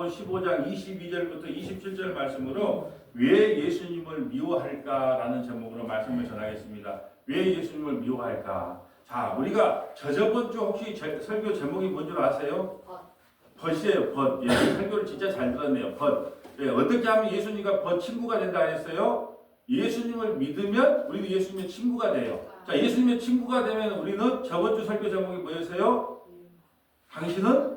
요한복음 15장 22절부터 27절 말씀으로 왜 예수님을 미워할까라는 제목으로 말씀을 전하겠습니다. 왜 예수님을 미워할까? 자, 우리가 저번 주 혹시 설교 제목이 뭔 줄 아세요? 벗이에요. 벗. 예, 설교를 진짜 잘 들었네요. 벗. 예, 어떻게 하면 예수님과 벗 친구가 된다 했어요? 예수님을 믿으면 우리도 예수님의 친구가 돼요. 자, 예수님의 친구가 되면 우리는 저번 주 설교 제목이 뭐였어요? 당신은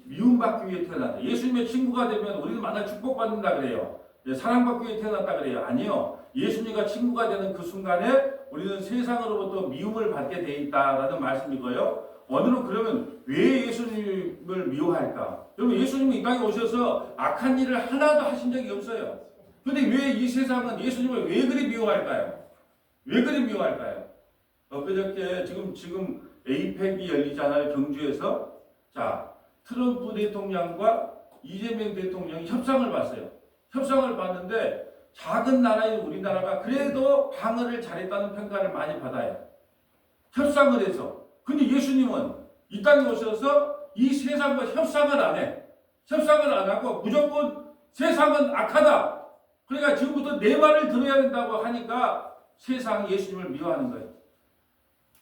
미움받기 위해 태어났다. 예수님의 친구가 되면 우리는 만날 축복받는다 그래요. 예, 사랑받기 위해 태어났다 그래요. 아니요. 예수님과 친구가 되는 그 순간에 우리는 세상으로부터 미움을 받게 돼 있다라는 말씀이고요. 오늘은 그러면 왜 예수님을 미워할까? 여러분, 예수님이 이 땅에 오셔서 악한 일을 하나도 하신 적이 없어요. 근데 왜 이 세상은 예수님을 왜 그리 미워할까요? 왜 그리 미워할까요? 엊그저께 지금 에이펙이 열리잖아요. 경주에서. 자, 트럼프 대통령과 이재명 대통령이 협상을 봤어요. 협상을 봤는데 작은 나라인 우리나라가 그래도 방어를 잘했다는 평가를 많이 받아요. 협상을 해서. 근데 예수님은 이 땅에 오셔서 이 세상과 협상을 안 해. 협상을 안 하고 무조건 세상은 악하다. 그러니까 지금부터 내 말을 들어야 된다고 하니까 세상이 예수님을 미워하는 거예요.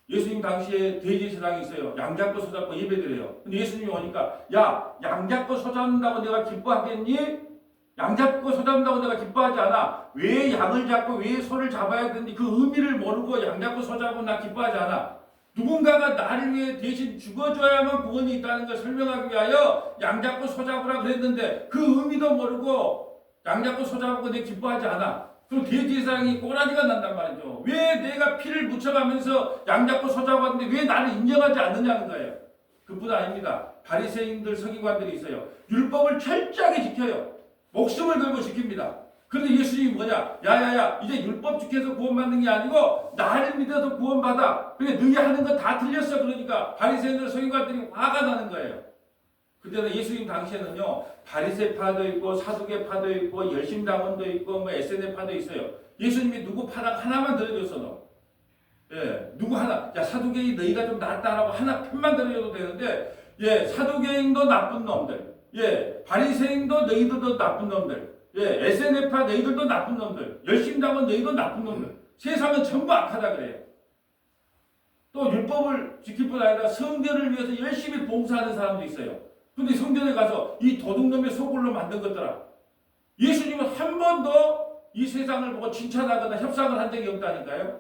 예수님 당시에 대제사장이 있어요. 양 잡고 소 잡고 예배드려요. 근데 예수님이 오니까 야, 양 잡고 소 잡는다고 내가 기뻐하겠니? 양 잡고 소 잡는다고 내가 기뻐하지 않아. 왜 양을 잡고 왜 소를 잡아야 되는지 그 의미를 모르고 양 잡고 소 잡으면 나 기뻐하지 않아. 누군가가 나를 위해 대신 죽어줘야만 구원이 있다는 걸 설명하기 위하여 양 잡고 소 잡으라 그랬는데 그 의미도 모르고 양 잡고 소 잡고 내 기뻐하지 않아. 그럼 대제사장이 꼬라지가 난단 말이죠. 왜 내가 피를 묻혀가면서 양 잡고 소 잡았는데 왜 나를 인정하지 않느냐는 거예요. 그뿐 아닙니다. 바리새인들 서기관들이 있어요. 율법을 철저하게 지켜요. 목숨을 걸고 지킵니다. 그런데 예수님이 뭐냐? 야야야, 이제 율법 지켜서 구원받는 게 아니고 나를 믿어서 구원받아. 그러니까 너희 하는 거 다 틀렸어. 그러니까 바리새인들 서기관들이 화가 나는 거예요. 그때는 예수님 당시에는요, 바리새파도 있고 사두개파도 있고 열심당원도 있고 뭐 SNF파도 있어요. 예수님이 누구 파당 하나만 들어줬어 너. 예, 누구 하나. 야, 사두개인 너희가 좀 낫다라고 하나 편만 들어줘도 되는데, 예, 사두개인도 나쁜 놈들, 예, 바리새인도 너희들도 나쁜 놈들, 예, SNF파 너희들도 나쁜 놈들, 열심당원 너희도 나쁜 놈들. 세상은 전부 악하다 그래요. 또 율법을 지킬 뿐 아니라 성전을 위해서 열심히 봉사하는 사람도 있어요. 근데 성전에 가서 이 도둑놈의 소굴로 만든 것들아. 예수님은 한 번도 이 세상을 보고 칭찬하거나 협상을 한 적이 없다니까요.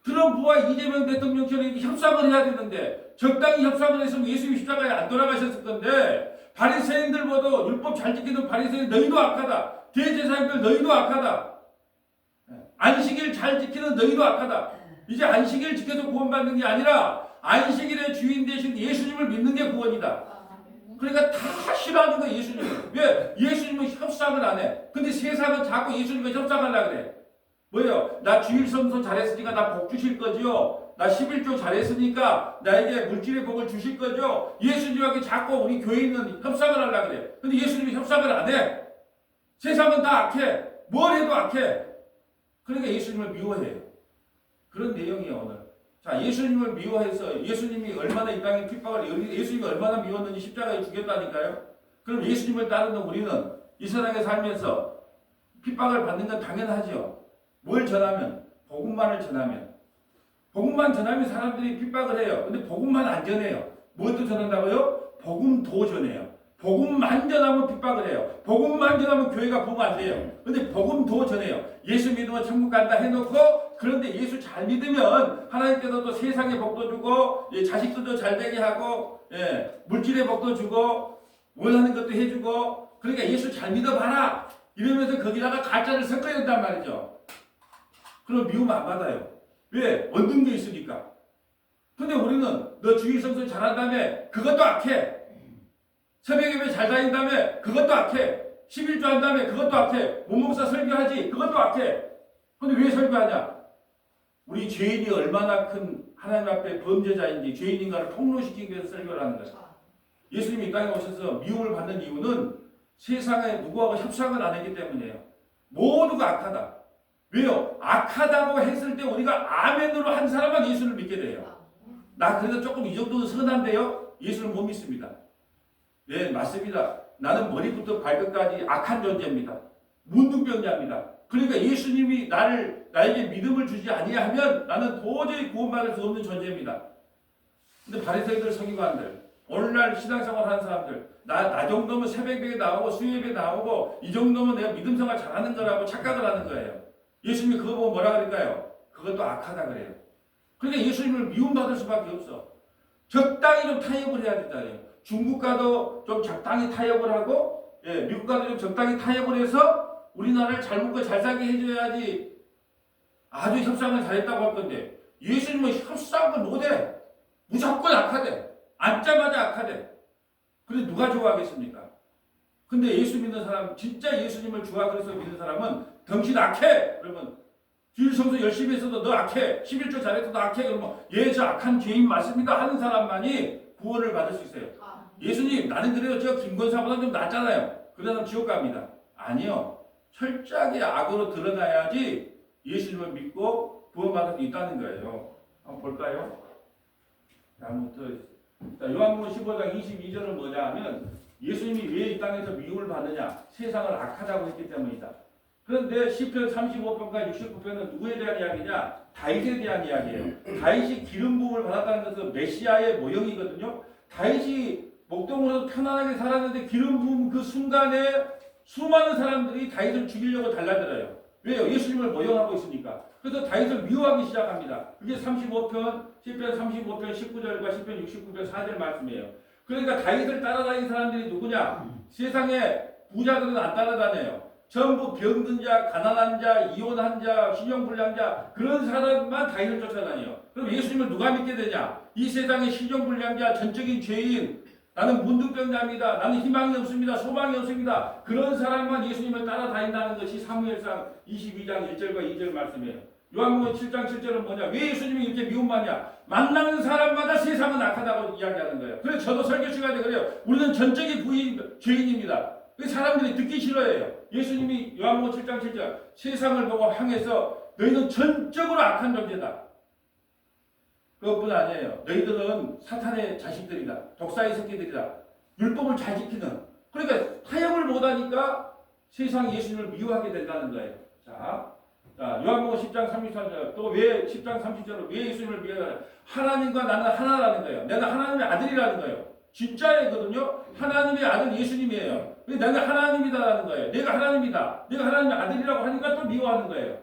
트럼프와 이재명 대통령처럼 협상을 해야 되는데 적당히 협상을 했으면 예수님 십자가에 안 돌아가셨을 건데 바리새인들보다 율법 잘 지키는 바리새인 너희도 악하다. 대제사장들 너희도 악하다. 안식일 잘 지키는 너희도 악하다. 이제 안식일 지켜서 구원받는 게 아니라 안식일의 주인 대신 예수님을 믿는 게 구원이다. 그러니까 다 싫어하는 거예요, 예수님을. 왜? 예수님은 협상을 안 해. 근데 세상은 자꾸 예수님과 협상하려고 그래. 뭐예요? 나 주일 성소 잘했으니까 나 복 주실 거죠? 나 11조 잘했으니까 나에게 물질의 복을 주실 거죠? 예수님하고 자꾸 우리 교회는 협상을 하려고 그래. 근데 예수님이 협상을 안 해. 세상은 다 악해. 뭘 해도 악해. 그러니까 예수님을 미워해요. 그런 내용이에요, 오늘. 자, 예수님을 미워해서 예수님이 얼마나 이 땅에 핍박을, 예수님이 얼마나 미웠는지 십자가에 죽였다니까요. 그럼 예수님을 따르는 우리는 이 세상에 살면서 핍박을 받는 건 당연하죠. 뭘 전하면? 복음만을 전하면. 복음만 전하면 사람들이 핍박을 해요. 근데 복음만 안 전해요. 무엇도 전한다고요? 복음도 전해요. 복음만 전하면 핍박을 해요. 복음만 전하면 교회가 부흥 안 돼요. 근데 복음도 전해요. 예수 믿으면 천국 간다 해놓고 그런데 예수 잘 믿으면 하나님께서 또 세상의 복도 주고 자식들도 잘 되게 하고 물질의 복도 주고 원하는 것도 해주고 그러니까 예수 잘 믿어봐라 이러면서 거기다가 가짜를 섞어야 된단 말이죠. 그럼 미움 안 받아요. 왜? 얻는 게 있으니까. 근데 우리는 너 주일 성수 잘한다며 그것도 악해. 새벽 예배 잘 다닌다며 그것도 악해. 11조 한다며 그것도 악해. 몸몸사 설교하지 그것도 악해. 근데 왜 설교하냐? 우리 죄인이 얼마나 큰 하나님 앞에 범죄자인지 죄인인가를 폭로시키기 위해서 설교를 하는 거죠. 예수님이 이 땅에 오셔서 미움을 받는 이유는 세상에 누구하고 협상을 안 했기 때문이에요. 모두가 악하다. 왜요? 악하다고 했을 때 우리가 아멘으로 한 사람만 예수를 믿게 돼요. 나 그래도 조금 이 정도는 선한데요? 예수를 못 믿습니다. 네, 맞습니다. 나는 머리부터 발끝까지 악한 존재입니다. 문둥병자입니다. 그러니까 예수님이 나에게 믿음을 주지 아니하면 나는 도저히 구원받을 수 없는 존재입니다. 근데 바리새이들, 서기관들, 오늘날 신앙생활 하는 사람들, 나 정도면 새벽에 나오고 수요예배 나오고 이 정도면 내가 믿음 생활 잘하는 거라고 착각을 하는 거예요. 예수님이 그거 보고 뭐라 그럴까요? 그것도 악하다 그래요. 그러니까 예수님을 미움받을 수밖에 없어. 적당히 좀 타협을 해야 된다요. 중국과도 좀 적당히 타협을 하고, 미국과도 좀 적당히 타협을 해서 우리나라를 잘 먹고 잘 살게 해줘야지 아주 협상을 잘했다고 할 건데, 예수님은 협상을 못해. 무조건 악하대. 앉자마자 악하대. 근데 누가 좋아하겠습니까? 근데 예수 믿는 사람, 진짜 예수님을 주와 그리스도 믿는 사람은 당신 악해! 그러면 주일 성수 열심히 했어도 너 악해. 11조 잘해도 너 악해. 그러면 저 악한 죄인 맞습니다 하는 사람만이 구원을 받을 수 있어요. 예수님, 나는 그래도 저 김권사보다 좀 낫잖아요. 그러면 지옥 갑니다. 아니요. 철저하게 악으로 드러나야지 예수님을 믿고 구원받을 수 있다는 거예요. 한번 볼까요? 요한복음 15장 22절은 뭐냐 하면 예수님이 왜 이 땅에서 미움을 받느냐? 세상을 악하다고 했기 때문이다. 그런데 시편 35편과 69편은 누구에 대한 이야기냐? 다윗에 대한 이야기예요. 다윗이 기름 부음을 받았다는 것은 메시아의 모형이거든요. 다윗이 목동으로 편안하게 살았는데 기름 부음 그 순간에 수많은 사람들이 다윗을 죽이려고 달라들어요. 왜요? 예수님을 모형하고 있으니까. 그래서 다윗을 미워하기 시작합니다. 그게 35편, 시편 35편 19절과 시편 69편 4절 말씀이에요. 그러니까 다윗을 따라다니는 사람들이 누구냐? 세상에 부자들은 안 따라다녀요. 전부 병든 자, 가난한 자, 이혼한 자, 신용불량자 그런 사람만 다윗을 쫓아다녀요. 그럼 예수님을 누가 믿게 되냐? 이 세상의 신용불량자, 전적인 죄인, 나는 문둥병자입니다. 나는 희망이 없습니다. 소망이 없습니다. 그런 사람만 예수님을 따라다닌다는 것이 사무엘상 22장 1절과 2절 말씀이에요. 요한복음 7장 7절은 뭐냐? 왜 예수님이 이렇게 미움받냐? 만나는 사람마다 세상은 악하다고 이야기하는 거예요. 그래서 저도 설교 시간에 그래요. 우리는 전적인 죄인입니다. 사람들이 듣기 싫어해요. 예수님이 요한복음 7장 7절 세상을 보고 향해서 너희는 전적으로 악한 존재다. 그것뿐 아니에요. 너희들은 사탄의 자식들이다. 독사의 새끼들이다. 율법을 잘 지키는. 그러니까 타협을 못하니까 세상이 예수님을 미워하게 된다는 거예요. 자, 요한복음 10장 33절 또 왜 10장 30절은 왜 예수님을 미워하냐? 하나님과 나는 하나라는 거예요. 내가 하나님의 아들이라는 거예요. 진짜이거든요. 하나님의 아들 예수님이에요. 내가 하나님이다라는 거예요. 내가 하나님이다. 내가 하나님의 아들이라고 하니까 또 미워하는 거예요.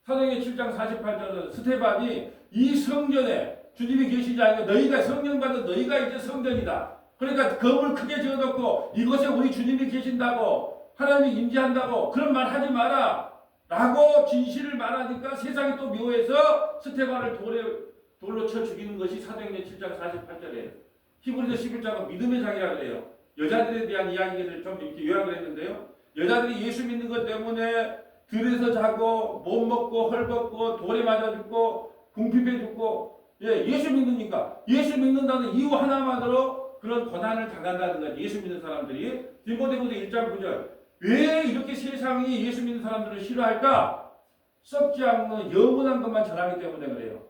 사도행전 7장 48절은 스테반이 이 성전에 주님이 계시지 않으니까 너희가 성령 받은 너희가 이제 성전이다. 그러니까 검을 크게 지어놓고 이곳에 우리 주님이 계신다고 하나님이 임재한다고 그런 말 하지 마라 라고 진실을 말하니까 세상이 또 미워해서 스테반을 돌로 쳐 죽이는 것이 사도행전 7장 48절이에요. 히브리서 11장은 믿음의 장이라고 그래요. 여자들에 대한 이야기를 좀 이렇게 요약을 했는데요. 여자들이 예수 믿는 것 때문에 들에서 자고 못 먹고 헐벗고 돌에 맞아 죽고 궁핍해 죽고 예수 믿으니까 예수 믿는다는 이유 하나만으로 그런 고난을 당한다는 거죠. 예수 믿는 사람들이 디모데후서 1장 9절 왜 이렇게 세상이 예수 믿는 사람들을 싫어할까? 썩지 않는 영원한 것만 전하기 때문에 그래요.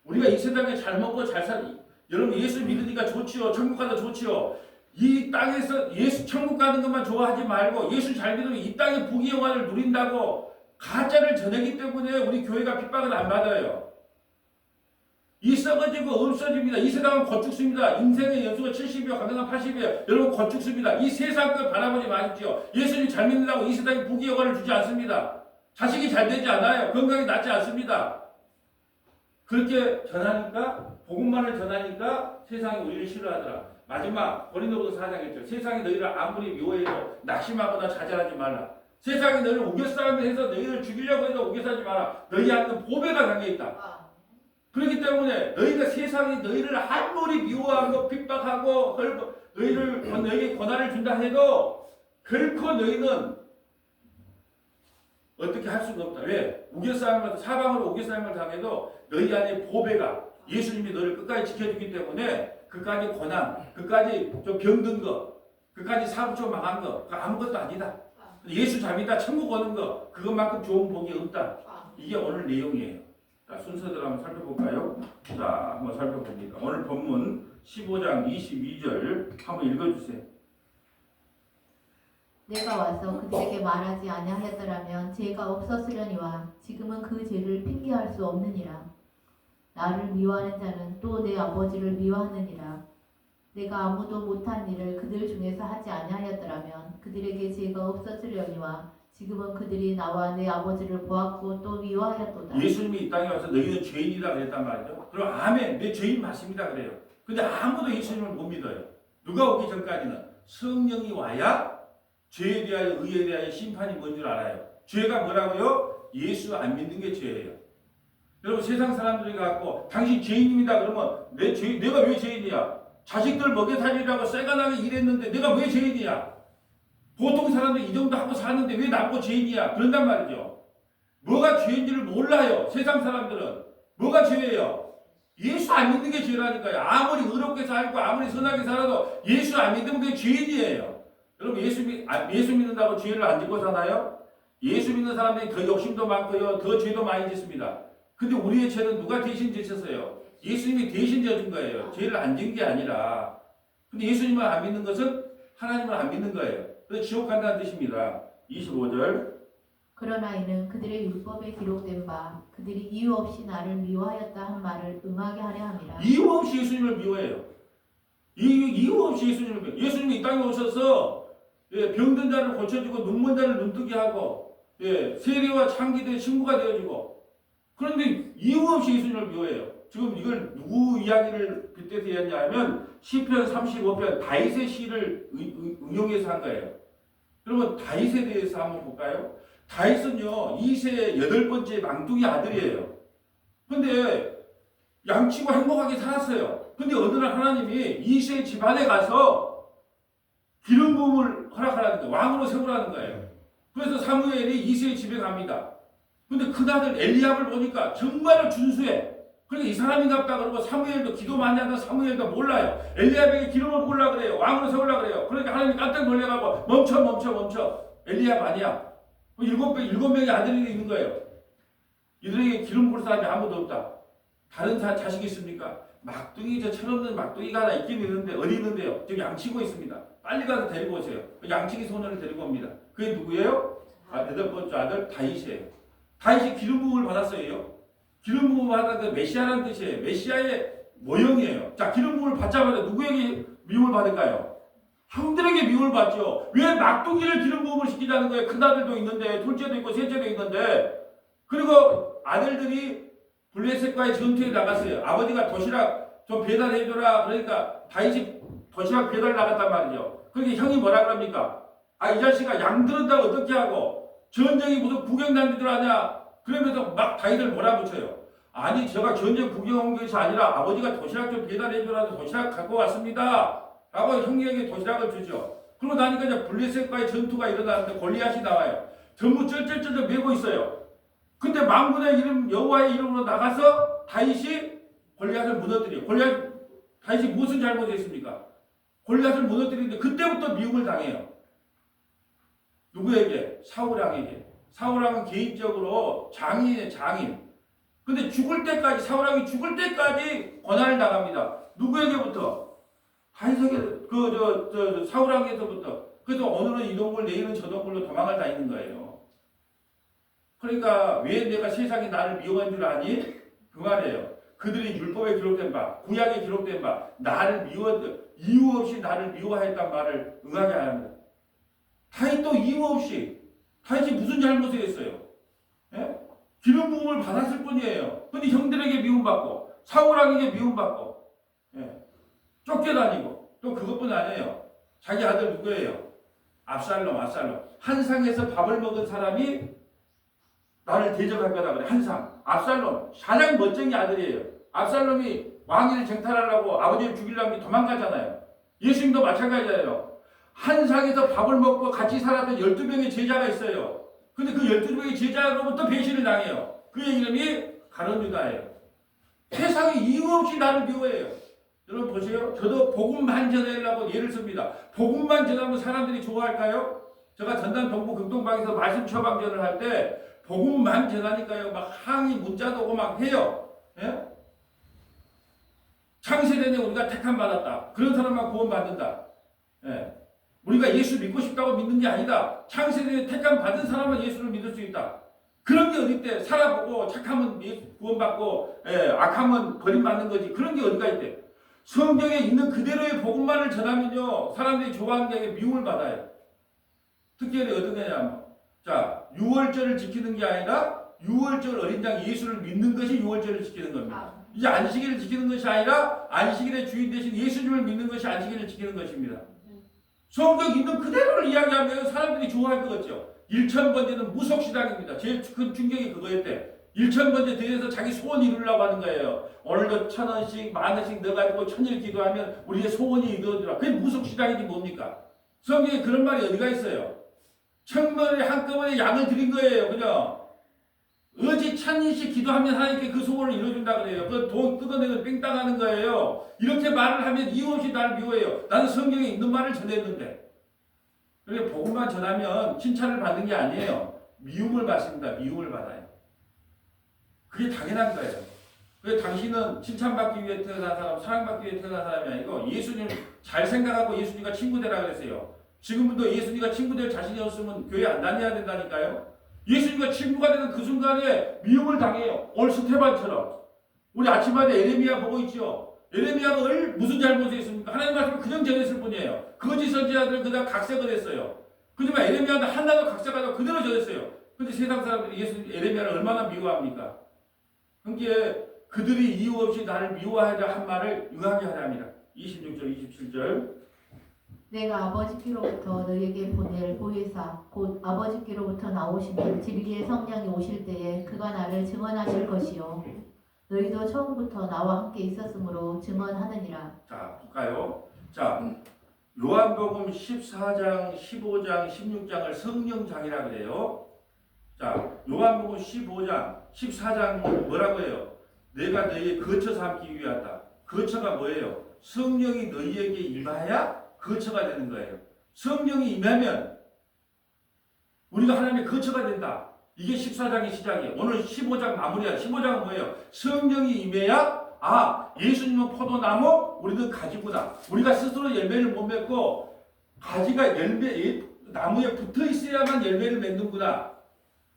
우리가 이 세상에 잘 먹고 잘 살기 여러분 예수 믿으니까 좋지요. 천국 가도 좋지요. 이 땅에서 예수 천국 가는 것만 좋아하지 말고 예수 잘 믿으면 이 땅의 부귀 영화를 누린다고 가짜를 전하기 때문에 우리 교회가 핍박을 안 받아요. 이 썩어지고 없어집니다. 이 세상은 곧 죽습니다. 인생의 연수가 70이요 가능한 80이에요. 여러분 곧 죽습니다. 이 세상 걸 바라보지 마십시오. 예수님 잘 믿는다고 이 세상에 부귀 영화를 주지 않습니다. 자식이 잘 되지 않아요. 건강이 낫지 않습니다. 그렇게 전하니까 복음만을 전하니까 세상이 우리를 싫어하더라. 마지막 고린도후서 4장 1절 세상이 너희를 아무리 미워해도 낙심하거나 자잘하지 말라. 세상이 너희를 우겨싸움을 해서 너희를 죽이려고 해도 우겨싸지 마라. 너희한테는 보배가 담겨있다. 그렇기 때문에 너희가 세상이 너희를 아무리 미워하고 핍박하고 너희에게 고난을 준다 해도 결코 너희는 어떻게 할 수가 없다. 왜? 우겨싸움을 사방으로 우겨싸움을 당해도 너희 안에 보배가 예수님이 너를 끝까지 지켜주기 때문에 그까지 고난, 그까지 좀 병든 거, 그까지 사업적으로 망한 거 그거 아무것도 아니다. 예수 잘 믿다 천국 오는 거 그것만큼 좋은 복이 없다. 이게 오늘 내용이에요. 자, 순서대로 한번 살펴볼까요? 자, 한번 살펴봅니다. 오늘 본문 15장 22절 한번 읽어주세요. 내가 와서 그들에게 말하지 아니하였더라면 죄가 없었으려니와 지금은 그 죄를 핑계할 수 없느니라. 나를 미워하는 자는 또 내 아버지를 미워하느니라. 내가 아무도 못한 일을 그들 중에서 하지 아니하였더라면 그들에게 죄가 없었으려니와 지금은 그들이 나와 내 아버지를 보았고 또 미워하였도다. 예수님이 이 땅에 와서 너희는 죄인이라 그랬단 말이죠. 그럼 아멘, 내 죄인 맞습니다 그래요. 근데 아무도 예수님을 못 믿어요. 누가 오기 전까지는 성령이 와야 죄에 대하여 의에 대하여 심판이 뭔 줄 알아요. 죄가 뭐라고요? 예수 안 믿는 게 죄예요. 여러분 세상 사람들이 갖고 당신 죄인입니다 그러면 내가 왜 죄인이야? 자식들 먹여 살리라고 쎄가나게 일했는데 내가 왜 죄인이야? 보통 사람들 이 정도 하고 사는데 왜 나보고 죄인이야? 그런단 말이죠. 뭐가 죄인지를 몰라요. 세상 사람들은. 뭐가 죄예요? 예수 안 믿는 게 죄라니까요. 아무리 의롭게 살고 아무리 선하게 살아도 예수 안 믿으면 그게 죄인이에요. 여러분 예수 믿는다고 죄를 안 짓고 사나요? 예수 믿는 사람들이 더 욕심도 많고요. 더 죄도 많이 짓습니다. 근데 우리의 죄는 누가 대신 지셨어요? 예수님이 대신 져준 거예요. 죄를 안 진 게 아니라. 근데 예수님을 안 믿는 것은 하나님을 안 믿는 거예요. 그래서 지옥 간다는 뜻입니다. 25절. 그러나 이는 그들의 율법에 기록된 바 그들이 이유 없이 나를 미워하였다 한 말을 응하게 하려 함이라. 이유 없이 예수님을 미워해요. 이유 없이 예수님을 미워해요. 예수님이 이 땅에 오셔서 병든 자를 고쳐주고 눈먼 자를 눈뜨게 하고 세리와 창기대의 친구가 되어주고 그런데 이유 없이 예수님을 미워해요. 지금 이걸 누구 이야기를 빗대서 했냐면 시편 35편 다윗의 시를 응용해서 한 거예요. 그러면 다윗에 대해서 한번 볼까요? 다윗은요 2세의 8번째 망둥이 아들이에요. 근데 양치고 행복하게 살았어요. 근데 어느 날 하나님이 2세의 집안에 가서 기름 부음을 허락하라는 거예요. 왕으로 세우라는 거예요. 그래서 사무엘이 2세의 집에 갑니다. 근데 큰아들 엘리압을 보니까 정말로 준수해. 그러니까 이 사람인갑다 그러고 사무엘도 기도 많이 하는 사무엘도 몰라요. 엘리압에게 기름을 부으려고 그래요. 왕으로 세우려고 그래요. 그러니까 하나님이 깜짝 놀래가고 멈춰. 엘리압 아니야. 일곱 명의 아들이 있는 거예요. 이들에게 기름 부을 사람이 아무도 없다. 다른 자식이 있습니까? 막둥이 저 철없는 막둥이가 하나 있긴 있는데 어디 있는데요? 저기 양치고 있습니다. 빨리 가서 데리고 오세요. 양치기 소년을 데리고 옵니다. 그게 누구예요? 8번째 아들 다윗이에요. 다윗이 기름 부음을 받았어요. 기름 부음을 받은 그 메시아라는 뜻이에요. 메시아의 모형이에요. 자, 기름 부음을 받자마자 누구에게 미움을 받을까요? 형들에게 미움을 받죠. 왜 막둥이를 기름 부음을 시키자는 거예요? 큰아들도 있는데 둘째도 있고 셋째도 있는데 그리고 아들들이 블레셋과의 전투에 나갔어요. 아버지가 도시락 좀 배달해줘라. 그러니까 다윗이 도시락 배달 나갔단 말이죠. 그러니까 형이 뭐라 그럽니까? 이 자식아 양 들은다고 어떻게 하고 전쟁이 무슨 구경단지들 하냐. 그러면서 막 다윗을 몰아붙여요. 아니 제가 전쟁 구경한 것이 아니라 아버지가 도시락 좀 배달해줘라 도시락 갖고 왔습니다. 라고 형에게 도시락을 주죠. 그러고 나니까 이제 블레셋과의 전투가 일어나는데 골리앗이 나와요. 전부 쩔쩔쩔 메고 있어요. 근데 만군의 이름 여호와의 이름으로 나가서 다윗이 골리앗을 무너뜨려요. 다윗이 무슨 잘못했습니까? 골리앗을 무너뜨리는데 그때부터 미움을 당해요. 누구에게? 사울왕에게. 사울왕은 개인적으로 장인이에요. 장인. 근데 사울왕이 죽을 때까지 고난을 당합니다. 누구에게부터? 다윗에게 사울왕에서부터. 그래서 오늘은 이 동굴 내일은 저 동굴로 도망을 다니는 거예요. 그러니까 왜 내가 세상이 나를 미워한 줄 아니? 그 말이에요. 그들이 율법에 기록된 바, 구약에 기록된 바, 이유 없이 나를 미워했단 말을 응하게 합니다. 다윗도 이유 없이, 다윗이 무슨 잘못을 했어요? 예? 기름 부음을 받았을 뿐이에요. 근데 형들에게 미움받고, 사울왕에게 미움받고, 예. 쫓겨다니고, 또 그것뿐 아니에요. 자기 아들 누구예요? 압살롬. 한 상에서 밥을 먹은 사람이 나를 대적할 거다 그래. 한 상. 압살롬. 가장 멋쟁이 아들이에요. 압살롬이 왕위를 쟁탈하려고 아버지를 죽이려고 도망가잖아요. 예수님도 마찬가지예요. 한 상에서 밥을 먹고 같이 살았던 12명의 제자가 있어요. 근데 그 12명의 제자로부터 배신을 당해요. 그의 이름이 가룟 유다예요. 세상에 이유 없이 나를 미워해요. 여러분 보세요. 저도 복음만 전하려고 예를 씁니다. 복음만 전하면 사람들이 좋아할까요? 제가 전남 동부 극동방에서 말씀 처방전을 할 때 복음만 전하니까요. 막 항의 문자도 오고 막 해요. 예? 창세전에 우리가 택함 받았다. 그런 사람만 구원받는다. 예. 우리가 예수 믿고 싶다고 믿는 게 아니다. 창세기에 택함 받은 사람은 예수를 믿을 수 있다. 그런 게 어디 있대? 살아보고 착하면 구원받고 악하면 버림받는 거지. 그런 게 어디가 있대? 성경에 있는 그대로의 복음만을 전하면요 사람들이 좋아하는 게 미움을 받아요. 특별히 어떤 거냐? 자, 유월절을 지키는 게 아니라 유월절 어린 양 예수를 믿는 것이 유월절을 지키는 겁니다. 이제 안식일을 지키는 것이 아니라 안식일의 주인 대신 예수님을 믿는 것이 안식일을 지키는 것입니다. 성경 있는 그대로를 이야기하면 사람들이 좋아할 것 같죠. 1,000번째는 무속시당입니다. 제일 큰 충격이 그거였대. 1,000번째 드려서 자기 소원 이루려고 하는 거예요. 오늘도 1,000원씩 10,000원씩 넣어가지고 1,000일 기도하면 우리의 소원이 이루어지라. 그게 무속시당이지 뭡니까? 성경에 그런 말이 어디가 있어요? 1,000번에 한꺼번에 양을 드린 거예요. 그냥 어지 1,000일씩 기도하면 하나님께 그 소원을 이루어준다 그래요. 그 돈 뜯어내고 뺑땅하는 거예요. 이렇게 말을 하면 이유 없이 나를 미워해요. 나는 성경에 있는 말을 전했는데. 그러니까 복음만 전하면 칭찬을 받는 게 아니에요. 미움을 받습니다. 미움을 받아요. 그게 당연한 거예요. 그래서 당신은 칭찬받기 위해 태어난 사람, 사랑받기 위해 태어난 사람이 아니고 예수님 잘 생각하고 예수님과 친구 되라 그랬어요. 지금도 예수님과 친구 될 자신이 없으면 교회 안 다녀야 된다니까요. 예수님과 친구가 되는 그 순간에 미움을 당해요. 오늘 스테반처럼. 우리 아침마다 에레미야 보고 있죠. 에레미야가 무슨 잘못이 있습니까? 하나님 말씀을 그냥 전했을 뿐이에요. 거짓 선지자들은 그냥 각색을 했어요. 그지만 에레미야는 하나도 각색하다가 그대로 전했어요. 근데 세상 사람들이 에레미야를 얼마나 미워합니까? 그게 그들이 이유 없이 나를 미워하자 한 말을 응하게 하랍니다. 26절, 27절. 내가 아버지께로부터 너희에게 보낼 보혜사 곧 아버지께로부터 나오시는 진리의 성령이 오실 때에 그가 나를 증언하실 것이요 너희도 처음부터 나와 함께 있었으므로 증언하느니라. 자, 볼까요? 자, 요한복음 14장, 15장, 16장을 성령장이라 그래요. 자, 요한복음 15장, 14장 뭐라고 해요? 내가 너희에 거쳐 삼기 위하다. 거쳐가 뭐예요? 성령이 너희에게 임하야 거처가 되는 거예요. 성령이 임하면 우리가 하나님의 거처가 된다. 이게 14장의 시작이에요. 오늘 15장 마무리야. 15장은 뭐예요? 성령이 임해야 예수님은 포도나무, 우리는 가지구나. 우리가 스스로 열매를 못 맺고 가지가 나무에 붙어 있어야만 열매를 맺는구나.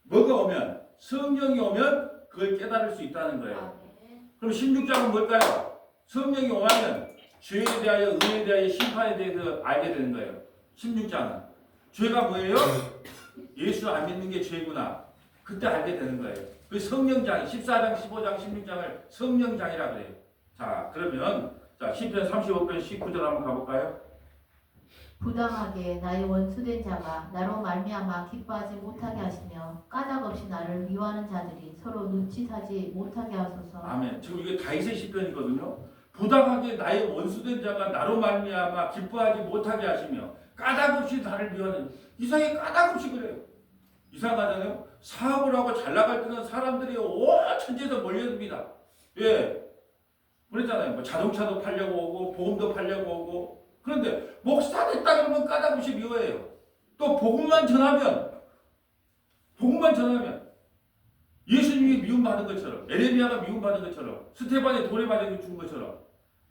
뭐가 오면? 성령이 오면 그걸 깨달을 수 있다는 거예요. 그럼 16장은 뭘까요? 성령이 오면 죄에 대하여, 의에 대하여, 심판에 대해서 알게 되는 거예요. 16장은. 죄가 뭐예요? 예수 안 믿는 게 죄구나. 그때 알게 되는 거예요. 그 성령장이 14장, 15장, 16장을 성령장이라 그래요. 자, 그러면 시편 35편 19절 한번 가볼까요? 부당하게 나의 원수된 자가 나로 말미암아 기뻐하지 못하게 하시며 까닭없이 나를 미워하는 자들이 서로 눈치사지 못하게 하소서. 아멘. 지금 이게 다윗의 시편이거든요. 부당하게 나의 원수된 자가 나로 말미암아 기뻐하지 못하게 하시며 까닭없이 나를 미워하는. 이상하게 까닭없이 그래요. 이상하잖아요. 사업을 하고 잘 나갈 때는 사람들이 온 천지에서 몰려듭니다. 예, 그랬잖아요. 뭐 자동차도 팔려고 오고 보험도 팔려고 오고. 그런데 목사 됐다 그러면 까닭없이 미워해요. 또 복음만 전하면 예수님이 미움받은 것처럼, 에레미야가 미움받은 것처럼, 스테반이 돌에 맞아 죽은 것처럼,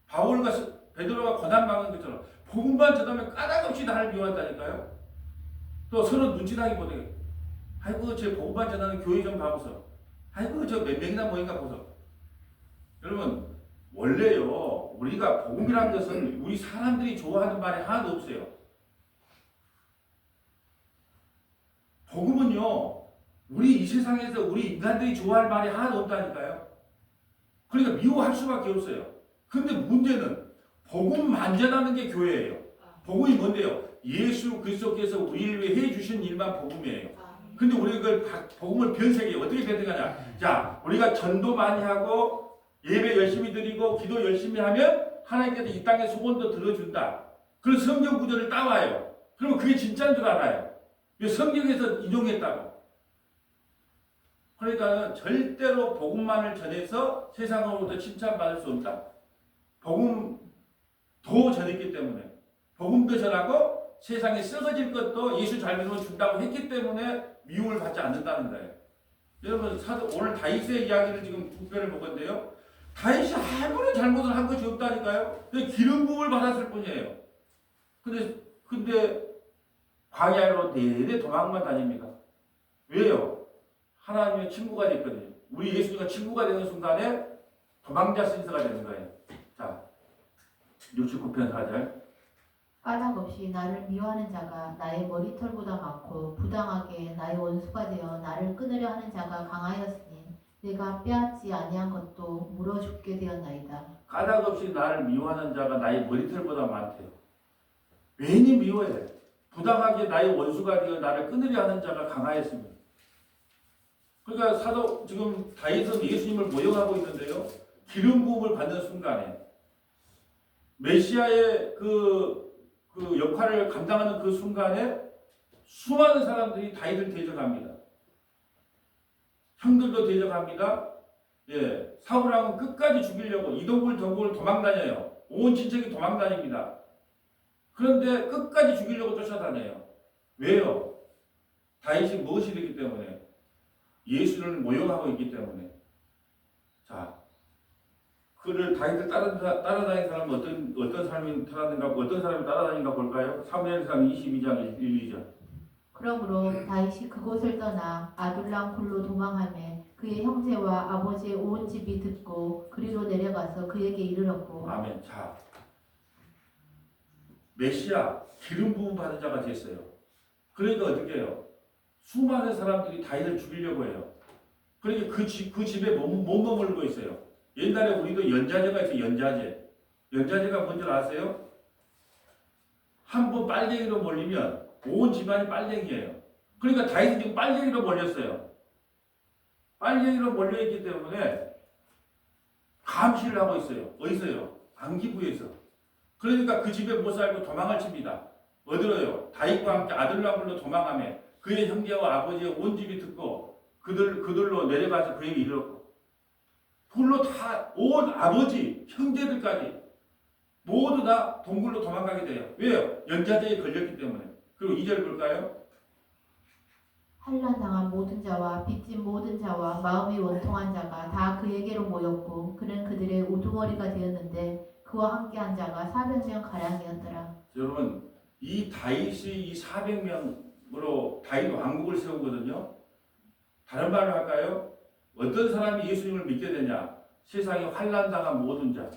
바울과 베드로가 고난받은 것처럼 복음만 전하면 까닭없이 나를 미워한다니까요. 또 서로 눈치나기 못해. 아이고 제 복음만 전하는 교회 좀 가보소. 아이고 저 몇 명이나 모인가 보소. 여러분 원래요 우리가 복음이라는 것은 우리 사람들이 좋아하는 말이 하나도 없어요. 복음은요 우리 이 세상에서 우리 인간들이 좋아할 말이 하나도 없다니까요. 그러니까 미워할 수밖에 없어요. 근데 문제는 복음만 전하는 게 교회예요. 복음이 뭔데요? 예수 그리스도께서 우리를 위해 해주신 일만 복음이에요. 근데 우리가 그걸 복음을 변색해요. 어떻게 변색하냐? 자, 우리가 전도 많이 하고 예배 열심히 드리고 기도 열심히 하면 하나님께서 이 땅의 소원도 들어준다. 그런 성경 구절을 따와요. 그러면 그게 진짜인 줄 알아요. 성경에서 인용했다고. 그러니까 절대로 복음만을 전해서 세상으로부터 칭찬받을 수 없다. 복음도 전했기 때문에 복음도 전하고 세상에 썩어질 것도 예수 잘 믿으면 준다고 했기 때문에 미움을 받지 않는다는 거예요. 여러분 오늘 다윗의 이야기를 지금 국편을 보건데요. 다윗이 아무런 잘못을 한 것이 없다니까요. 기름 부음을 받았을 뿐이에요. 근데 광야로 내내 도망만 다닙니다. 왜요? 하나님의 친구가 됐거든요. 우리 예수님과 친구가 되는 순간에 도망자 신세가 되는 거예요. 자, 69편 4절. 까닭 없이 나를 미워하는 자가 나의 머리털보다 많고 부당하게 나의 원수가 되어 나를 끊으려 하는 자가 강하였으니 내가 빼앗지 아니한 것도 물어 죽게 되었나이다. 까닭 없이 나를 미워하는 자가 나의 머리털보다 많대요. 괜히 미워해. 부당하게 나의 원수가 되어 나를 끊으려 하는 자가 강하였습니다. 그러니까 사도 지금 다윗은 예수님을 모욕하고 있는데요. 기름 부음을 받는 순간에 메시아의 그 역할을 감당하는 그 순간에 수많은 사람들이 다윗을 대적합니다. 형들도 대적합니다. 예, 사울왕은 끝까지 죽이려고 이동굴 도망다녀요. 온 친척이 도망다닙니다. 그런데 끝까지 죽이려고 쫓아다녀요. 왜요? 다윗이 무엇이 됐기 때문에? 예수를 모욕하고 있기 때문에. 자, 그를 다윗을 따라다니는 사람은 어떤 사람이 따라다니는가 볼까요? 사무엘상 22장 1, 2절. 그러므로 다윗이 그곳을 떠나 아둘람 굴로 도망하며 그의 형제와 아버지의 온 집이 듣고 그리로 내려가서 그에게 이르렀고. 아멘. 자, 메시아 기름 부음 받은 자가 됐어요. 그러니까 어떻게 해요? 수많은 사람들이 다윗을 죽이려고 해요. 그러니까 그 집에 못 머물고 있어요. 옛날에 우리도 연자제가 있어요. 연자제가 뭔지 아세요? 한 번 빨갱이로 몰리면 온 집안이 빨갱이에요. 그러니까 다윗은 지금 빨갱이로 몰렸어요. 빨갱이로 몰려있기 때문에 감시를 하고 있어요. 어디서요? 안기부에서. 그러니까 그 집에 못 살고 도망을 칩니다. 어디로요? 다윗과 함께 아들람굴로 도망하며 그의 형제와 아버지의 온 집이 듣고 그들로 내려가서 그에게 이르렀고 불로 다 온 아버지 형제들까지 모두 다 동굴로 도망가게 돼요. 왜요? 연자제에 걸렸기 때문에. 그리고 2절 볼까요? 환난당한 모든 자와 빚진 모든 자와 마음이 원통한 자가 다 그에게로 모였고 그는 그들의 우두머리가 되었는데 그와 함께한 자가 400명 가량이었더라. 여러분, 이 다윗이 이 400명으로 다윗 왕국을 세우거든요. 다른 말로 할까요? 어떤 사람이 예수님을 믿게 되냐? 세상에 환난당한 모든 자.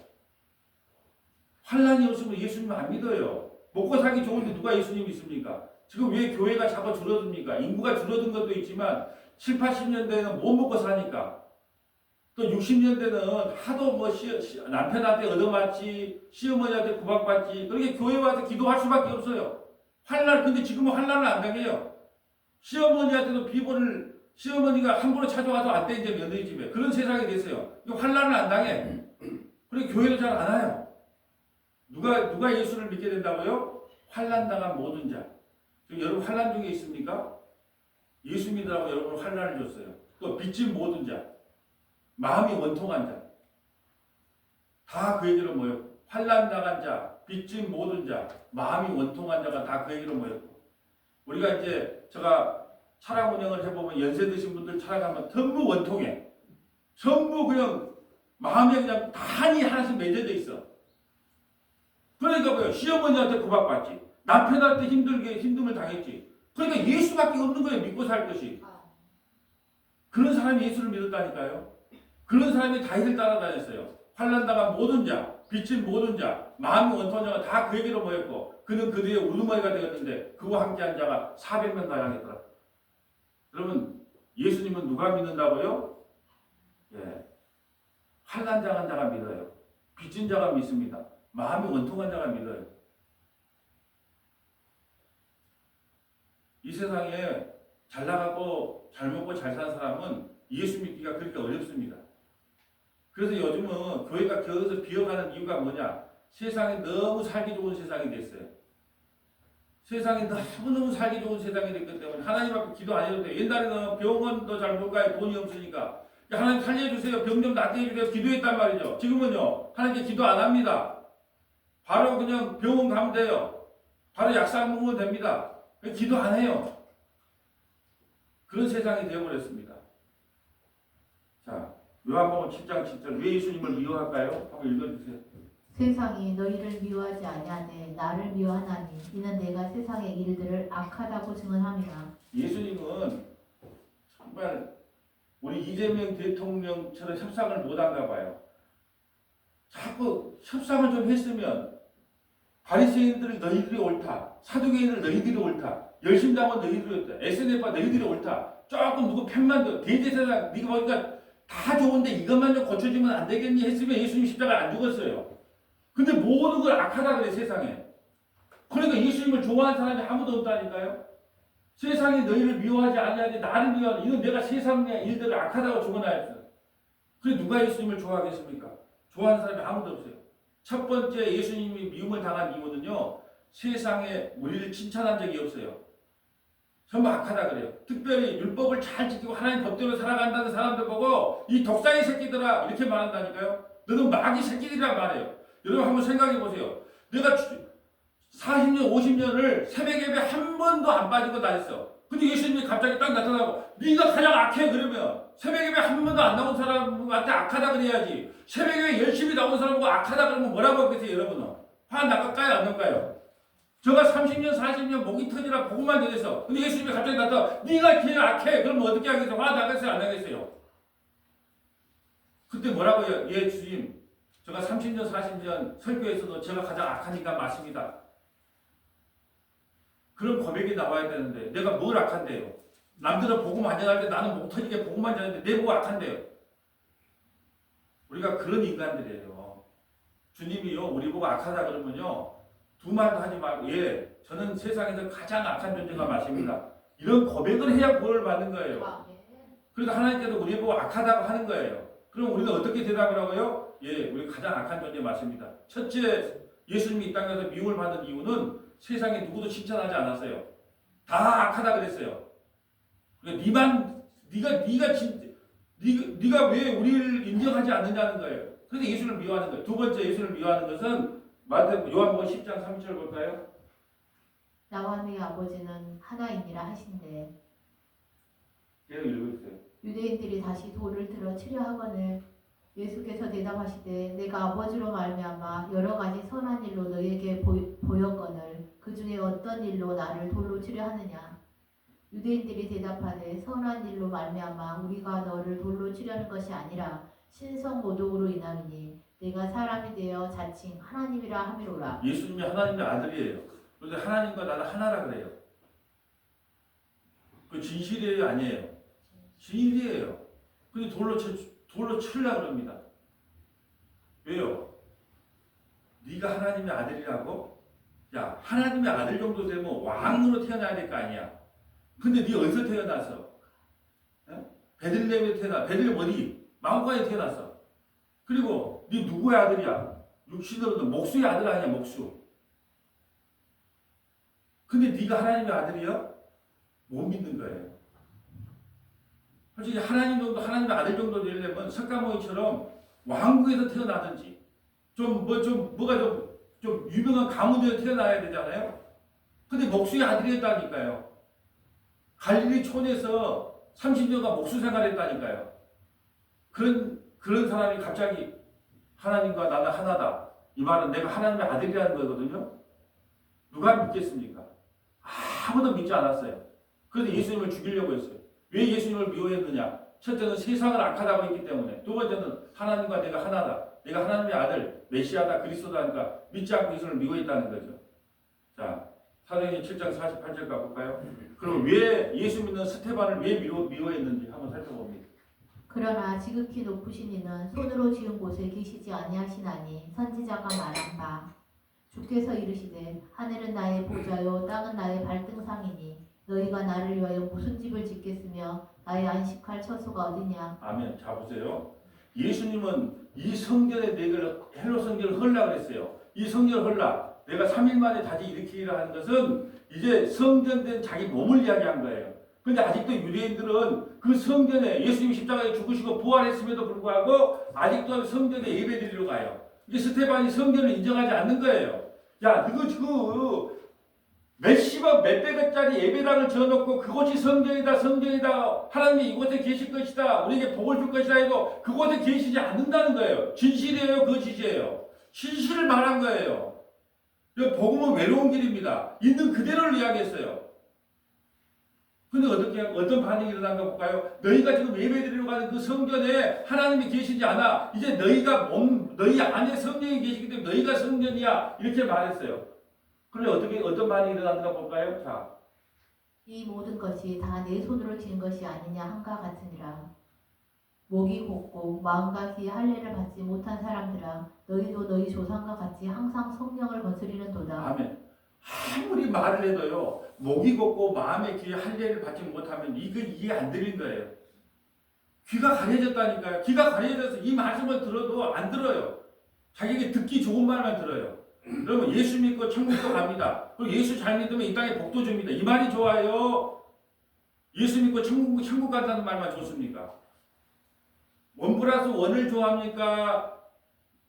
환난이 없으면 예수님을 안 믿어요. 먹고 살기 좋은데 누가 예수님 믿습니까? 지금 왜 교회가 자꾸 줄어듭니까? 인구가 줄어든 것도 있지만 7, 80년대에는 못 먹고 사니까 또 60년대는 하도 뭐 남편한테 얻어맞지 시어머니한테 구박받지 그렇게 교회 와서 기도할 수밖에 없어요. 근데 지금은 환난을 안 당해요. 시어머니한테도 비번을 시어머니가 함부로 찾아와도 안 돼 이제 며느리 집에 그런 세상이 됐어요. 이거 환난을 안 당해. 그리고 교회도 잘 안 와요. 누가 예수를 믿게 된다고요? 환난 당한 모든 자. 지금 여러분 환난 중에 있습니까? 예수 믿으라고 여러분 환난을 줬어요. 또 빚진 모든 자, 마음이 원통한 자, 다 그에게로 모였고 환난 당한 자, 빚진 모든 자, 마음이 원통한 자가 다 그에게로 모였고 우리가 이제 제가 차량 운행을 해보면 연세 드신 분들 차량하면 전부 원통해. 전부 그냥 마음에 그냥 단이 하나씩 맺어져 있어. 그러니까 뭐예요? 시어머니한테 구박받지. 남편한테 힘듦을 당했지. 그러니까 예수밖에 없는 거예요. 믿고 살 것이. 그런 사람이 예수를 믿었다니까요. 그런 사람이 다윗을 따라다녔어요. 환난당한 모든 자, 빚진 모든 자, 마음이 원통한 자가 다 그에게로 모였고 그는 그들의 우두머리가 되었는데 그와 함께한 자가 400명 가량이더라. 여러분 예수님은 누가 믿는다고요? 예, 환난당한 자가 믿어요. 빚진 자가 믿습니다. 마음이 원통한 자가 믿어요. 이 세상에 잘 나가고 잘 먹고 잘 사는 사람은 예수 믿기가 그렇게 어렵습니다. 그래서 요즘은 교회가 겨서 비어가는 이유가 뭐냐? 세상이 너무 살기 좋은 세상이 됐어요. 세상이 너무너무 살기 좋은 세상이 됐기 때문에 하나님 앞에 기도 안 해도 돼요. 옛날에는 병원도 잘 못 가요. 돈이 없으니까. 하나님 살려주세요. 병 좀 낫게 해주세요. 기도했단 말이죠. 지금은요. 하나님께 기도 안 합니다. 바로 그냥 병원 가면 돼요. 바로 약사 먹으면 됩니다. 기도 안 해요. 그런 세상이 되어버렸습니다. 자, 요한복음 7장 7절 왜 예수님을 미워할까요? 한번 읽어주세요. 세상이 너희를 미워하지 아니하되 나를 미워하나니 이는 내가 세상의 일들을 악하다고 증언함이라. 예수님은 정말 우리 이재명 대통령처럼 협상을 못한가 봐요. 자꾸 협상을 좀 했으면 바리새인들을 너희들이 옳다, 사두개인을 너희들이 옳다, 열심당원 너희들이 옳다, SNF가 너희들이 옳다, 조금 누구 편만 더 대제사장 네가 보니까 다 좋은데 이것만 좀 고쳐주면 안 되겠니 했으면 예수님 십자가 안 죽었어요. 근데 모든 걸 악하다 그래 세상에. 그러니까 예수님을 좋아하는 사람이 아무도 없다니까요. 세상이 너희를 미워하지 아니하되 나를 미워하는 이건 내가 세상의 일들을 악하다고 주문하였어. 그래 누가 예수님을 좋아하겠습니까? 좋아하는 사람이 아무도 없어요. 첫 번째 예수님이 미움을 당한 이유는요. 세상에 우리를 칭찬한 적이 없어요. 전부 악하다 그래요. 특별히 율법을 잘 지키고 하나님 법대로 살아간다는 사람들 보고 이 독사의 새끼들아 이렇게 말한다니까요. 너는 마귀 새끼들이란 말이에요. 여러분 한번 생각해 보세요. 내가 40년, 50년을 새벽 예배 한 번도 안 빠지고 다녔어. 근데 예수님이 갑자기 딱 나타나고 네가 가장 악해 그러면 새벽 예배 한 번도 안 나온 사람한테 악하다 그래야지. 새벽 예배 열심히 나온 사람하고 악하다 그러면 뭐라고 하겠어요 여러분은? 화 나갈까요 안 날까요? 저가 30년, 40년 목이 터지라 복음만 전했어. 근데 예수님이 갑자기 나타나 네가 제일 악해. 그러면 어떻게 하겠어요? 화 나겠어요 안 나겠어요? 그때 뭐라고 해요? 예 주님 제가 30년, 40년 설교에서도 제가 가장 악하니까 맞습니다. 그런 고백이 나와야 되는데 내가 뭘 악한데요? 남들은 복음 안 전할 때 나는 목 터지게 복음만 전하는데 내 뭐 악한데요? 우리가 그런 인간들이에요. 주님이요 우리 보고 악하다 그러면요 두 말도 하지 말고 예 저는 세상에서 가장 악한 존재가 맞습니다. 이런 고백을 해야 구원을 받는 거예요. 그러니까 하나님께서 우리 보고 악하다고 하는 거예요. 그럼 우리는 어떻게 대답을 하고요? 예 우리 가장 악한 존재 맞습니다. 첫째 예수님이 이 땅에서 미움을 받은 이유는 세상에 누구도 칭찬하지 않았어요. 다 악하다 그랬어요. 그러니까 네가 왜 우리를 인정하지 않느냐는 거예요. 그래서 예수를 미워하는 거예요. 두 번째 예수를 미워하는 것은 요한복음 10장 3절 볼까요? 나와 네 아버지는 하나이니라 하신대. 계속 읽어주세요. 유대인들이 다시 돌을 들어 치려 하거늘 예수께서 대답하시되 내가 아버지로 말미암아 여러 가지 선한 일로 너희에게 보였거늘 그 중에 어떤 일로 나를 돌로 치려 하느냐. 유대인들이 대답하되 선한 일로 말미암아 우리가 너를 돌로 치려는 것이 아니라 신성 모독으로 인함이니 내가 사람이 되어 자칭 하나님이라 함이로라. 예수님이 하나님의 아들이에요. 그런데 하나님과 나는 하나라 그래요. 그 진실이에요 아니에요? 진실이에요. 근데 돌로 치려고 그럽니다. 왜요? 네가 하나님의 아들이라고? 야 하나님의 아들 정도 되면 왕으로 태어나야 될 거 아니야. 근데 네 어디서 태어났어? 베들레헴에 태어나. 베들레헴 어디? 마음간에 태어났어. 그리고 네 누구의 아들이야? 육신으로는 목수의 아들 아니야 목수. 근데 네가 하나님의 아들이야? 못 믿는 거예요. 솔직히 하나님의 아들 정도 되려면 석가모니처럼 왕국에서 태어나든지 좀 유명한 가문에서 태어나야 되잖아요. 근데 목수의 아들이었다니까요. 갈릴리 촌에서 30년간 목수 생활했다니까요. 그런 사람이 갑자기 하나님과 나는 하나다. 이 말은 내가 하나님의 아들이라는 거거든요. 누가 믿겠습니까? 아무도 믿지 않았어요. 그래서 예수님을 죽이려고 했어요. 왜 예수님을 미워했느냐? 첫째는 세상을 악하다고 했기 때문에. 두 번째는 하나님과 내가 하나다. 내가 하나님의 아들, 메시아다, 그리스도다 하니까 믿지 않고 예수님을 미워했다는 거죠. 자, 사도행전 7장 48절 가볼까요? 그럼 왜 예수 믿는 스테반을 왜 미워했는지 한번 살펴봅니다. 그러나 지극히 높으신 이는 손으로 지은 곳에 계시지 아니하시나니 선지자가 말한 바 주께서 이르시되 하늘은 나의 보좌요 땅은 나의 발등상이니 너희가 나를 위하여 무슨 집을 짓겠으며 나의 안식할 처소가 어디냐. 아멘. 자 보세요. 예수님은 이 성전에 내가 헬로 성전을 헐라 그랬어요. 이 성전을 헐라. 내가 3일 만에 다시 일으키리라 하는 것은 이제 성전된 자기 몸을 이야기한 거예요. 그런데 아직도 유대인들은 그 성전에 예수님이 십자가에 죽으시고 부활했음에도 불구하고 아직도 성전에 예배드리러 가요. 이게 스테반이 성전을 인정하지 않는 거예요. 야, 그 몇십억, 몇백억짜리 예배당을 지어놓고 그곳이 성전이다, 성전이다. 하나님이 이곳에 계실 것이다. 우리에게 복을 줄 것이다 해도 그곳에 계시지 않는다는 거예요. 진실이에요, 거짓이에요. 진실을 말한 거예요. 복음은 외로운 길입니다. 있는 그대로를 이야기했어요. 근데 어떤 반응이 일어난가 볼까요? 너희가 지금 예배드리러 가는 그 성전에 하나님이 계시지 않아. 이제 너희 안에 성령이 계시기 때문에 너희가 성전이야. 이렇게 말했어요. 그런데 어떤 반응이 일어났는가 볼까요? 자, 이 모든 것이 다 내 손으로 지은 것이 아니냐 함과 같으니라. 목이 곧고 마음과 귀에 할례를 받지 못한 사람들아, 너희도 너희 조상과 같이 항상 성령을 거스리는도다. 아멘. 아무리 말을 해도요, 목이 곱고 마음의 귀에 할례를 받지 못하면 이건 이해 안 되는 거예요. 귀가 가려졌다니까요. 귀가 가려져서 이 말씀을 들어도 안 들어요. 자기에게 듣기 좋은 말만 들어요. 그러면 예수 믿고 천국도 갑니다. 그리고 예수 잘 믿으면 이 땅에 복도 줍니다. 이 말이 좋아요? 예수 믿고 천국 간다는 말만 좋습니까? 원 플러스 원을 좋아합니까?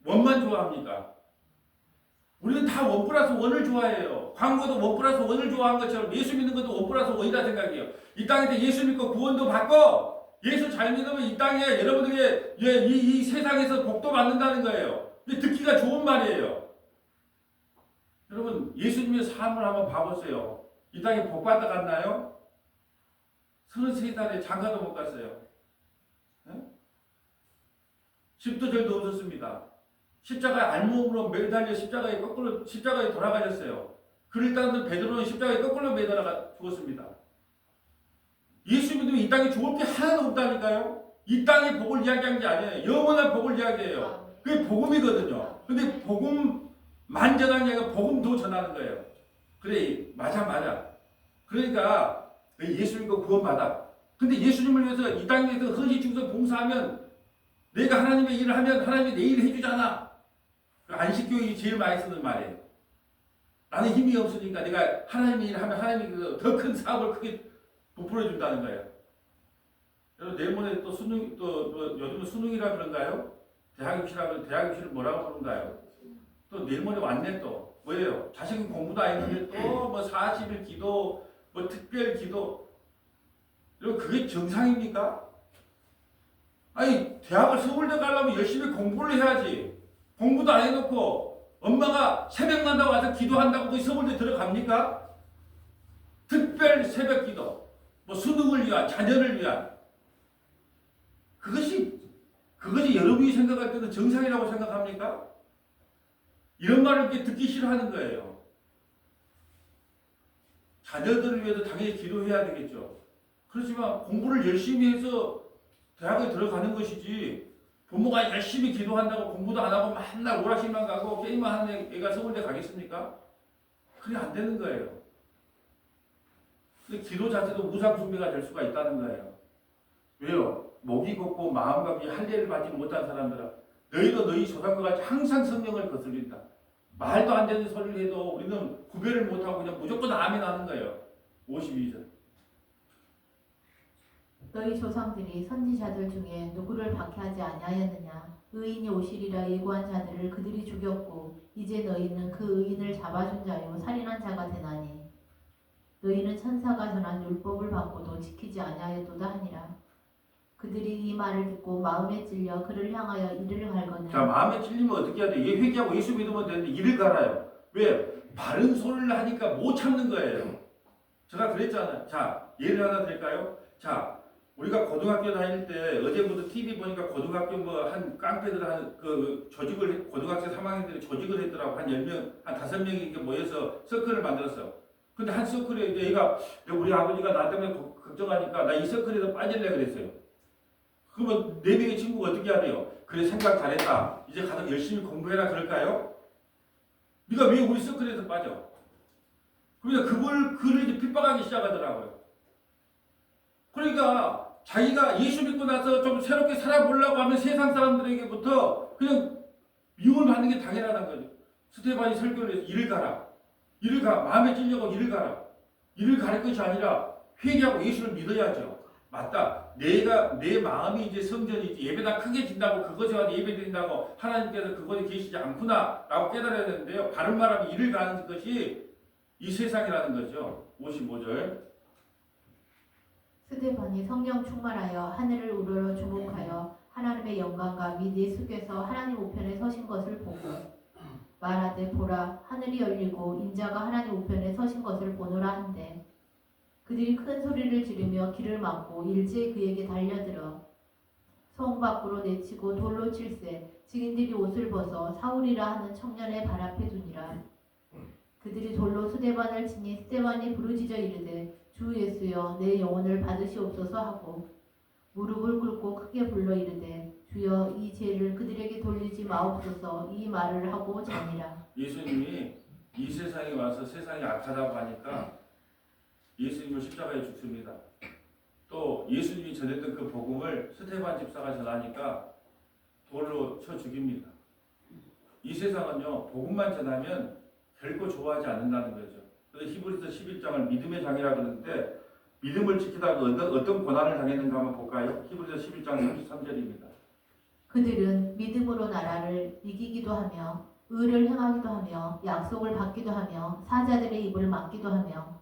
원만 좋아합니까? 우리는 다 원 플러스 원을 좋아해요. 광고도 원 플러스 원을 좋아한 것처럼 예수 믿는 것도 원 플러스 원이다 생각해요. 이 땅에 예수 믿고 구원도 받고 예수 잘 믿으면 이 땅에 여러분들에게 이 세상에서 복도 받는다는 거예요. 이게 듣기가 좋은 말이에요. 여러분 예수님의 삶을 한번 봐보세요. 이 땅에 복 받아 갔나요? 33살에 장가도 못 갔어요. 네? 십도절도 없었습니다. 십자가에 알몸으로 매달려 십자가에 돌아가셨어요. 그를 따르는 베드로는 십자가에 거꾸로 매달아 죽었습니다. 예수 믿으면 이 땅에 좋을 게 하나도 없다니까요. 이 땅의 복을 이야기한 게 아니에요. 영원한 복을 이야기해요. 그게 복음이거든요. 근데 복음만 전하는 게 아니라 복음도 전하는 거예요. 그래, 맞아. 그러니까 예수 믿고 구원받아. 근데 예수님을 위해서 이 땅에서 헌신 충성 봉사하면 내가 하나님의 일을 하면 하나님이 내 일을 해주잖아. 안식교육이 제일 많이 쓰는 말이에요. 나는 힘이 없으니까 내가 하나님의 일을 하면 하나님이 더 큰 사업을 크게 부풀어 준다는 거예요. 여러분 내일 모레 또 수능 요즘 수능이라 그런가요? 대학 입시를 뭐라고 부른가요? 또 내일 모레 왔네 또 뭐예요? 자식은 공부도 안 했는데 또 뭐 40일 기도 뭐 특별 기도 여러분 그게 정상입니까? 아니 대학을 서울대 가려면 열심히 공부를 해야지. 공부도 안 해놓고 엄마가 새벽마다 와서 기도한다고 그 서울대 들어갑니까? 특별 새벽 기도, 뭐 수능을 위한, 자녀를 위한 그것이 여러분이 생각할 때는 정상이라고 생각합니까? 이런 말을 이렇게 듣기 싫어하는 거예요. 자녀들을 위해서 당연히 기도해야 되겠죠. 그렇지만 공부를 열심히 해서 대학에 들어가는 것이지 부모가 열심히 기도한다고 공부도 안 하고 맨날 오락실만 가고 게임만 하는 애가 서울대 가겠습니까? 그게 안 되는 거예요. 근데 기도 자체도 우상숭배가 될 수가 있다는 거예요. 왜요? 목이 곱고 마음과 귀에 할례를 받지 못한 사람들아, 너희도 너희 조상과 같이 항상 성령을 거스린다. 말도 안 되는 소리를 해도 우리는 구별을 못하고 그냥 무조건 아멘 하는 거예요. 52절. 너희 조상들이 선지자들 중에 누구를 박해하지 아니하였느냐? 의인이 오시리라 예고한 자들을 그들이 죽였고 이제 너희는 그 의인을 잡아준 자요 살인한 자가 되나니 너희는 천사가 전한 율법을 받고도 지키지 아니하였도다 하니라. 그들이 이 말을 듣고 마음에 찔려 그를 향하여 이를 갈거늘. 자, 마음에 찔리면 어떻게 해야 돼? 회개하고 예수 믿으면 되는데 이를 갈아요. 왜? 바른 소리를 하니까 못 참는 거예요. 제가 그랬잖아요. 자, 예를 하나 드릴까요? 자, 우리가 고등학교 다닐 때 어제부터 TV 보니까 고등학교 뭐 한 깡패들 한 그 조직을 고등학생 3학년들이 조직을 했더라고. 한 10명, 한 5명이 이렇게 모여서 서클을 만들었어. 근데 한 서클에 얘가 우리 아버지가 나 때문에 걱정하니까 나 이 서클에서 빠질래 그랬어요. 그러면 4명의 친구가 어떻게 해야 돼요? 그래 생각 잘했다. 이제 가서 열심히 공부해라 그럴까요? 네가 왜 우리 서클에서 빠져? 그러니까 그를 이제 핍박하기 시작하더라고요. 그러니까 자기가 예수 믿고 나서 좀 새롭게 살아보려고 하면 세상 사람들에게부터 그냥 미움을 받는 게 당연하다는 거죠. 스테반이 설교를 해서 이를 가라. 이를 가. 마음에 찔려고 이를 가라. 이를 가릴 것이 아니라 회개하고 예수를 믿어야죠. 맞다. 내 마음이 이제 성전이지. 예배당 크게 진다고 그것에 와서 예배 드린다고 하나님께서 그곳에 계시지 않구나 라고 깨달아야 되는데요. 바른 말하면 이를 가는 것이 이 세상이라는 거죠. 55절. 스데반이 성령 충만하여 하늘을 우러러 주목하여 하나님의 영광과 및 예수께서 하나님 우편에 서신 것을 보고 말하되 보라 하늘이 열리고 인자가 하나님 우편에 서신 것을 보노라 한대 그들이 큰 소리를 지르며 길을 막고 일제히 그에게 달려들어 성 밖으로 내치고 돌로 칠세 증인들이 옷을 벗어 사울이라 하는 청년의 발 앞에 두니라 그들이 돌로 스데반을 치니 스데반이 부르짖어 이르되 주 예수여 내 영혼을 받으시옵소서 하고 무릎을 꿇고 크게 불러 이르되 주여 이 죄를 그들에게 돌리지 마옵소서 이 말을 하고 자니라. 예수님이 이 세상에 와서 세상이 악하다고 하니까 예수님을 십자가에 죽습니다. 또 예수님이 전했던 그 복음을 스데반 집사가 전하니까 돌로 쳐 죽입니다. 이 세상은요 복음만 전하면 결코 좋아하지 않는다는 거죠. 그래서 히브리서 11장을 믿음의 장이라고 그러는데 믿음을 지키다가 어떤 고난을 당했는가 한번 볼까요? 히브리서 11장 33절입니다. 그들은 믿음으로 나라를 이기기도 하며 의를 행하기도 하며 약속을 받기도 하며 사자들의 입을 막기도 하며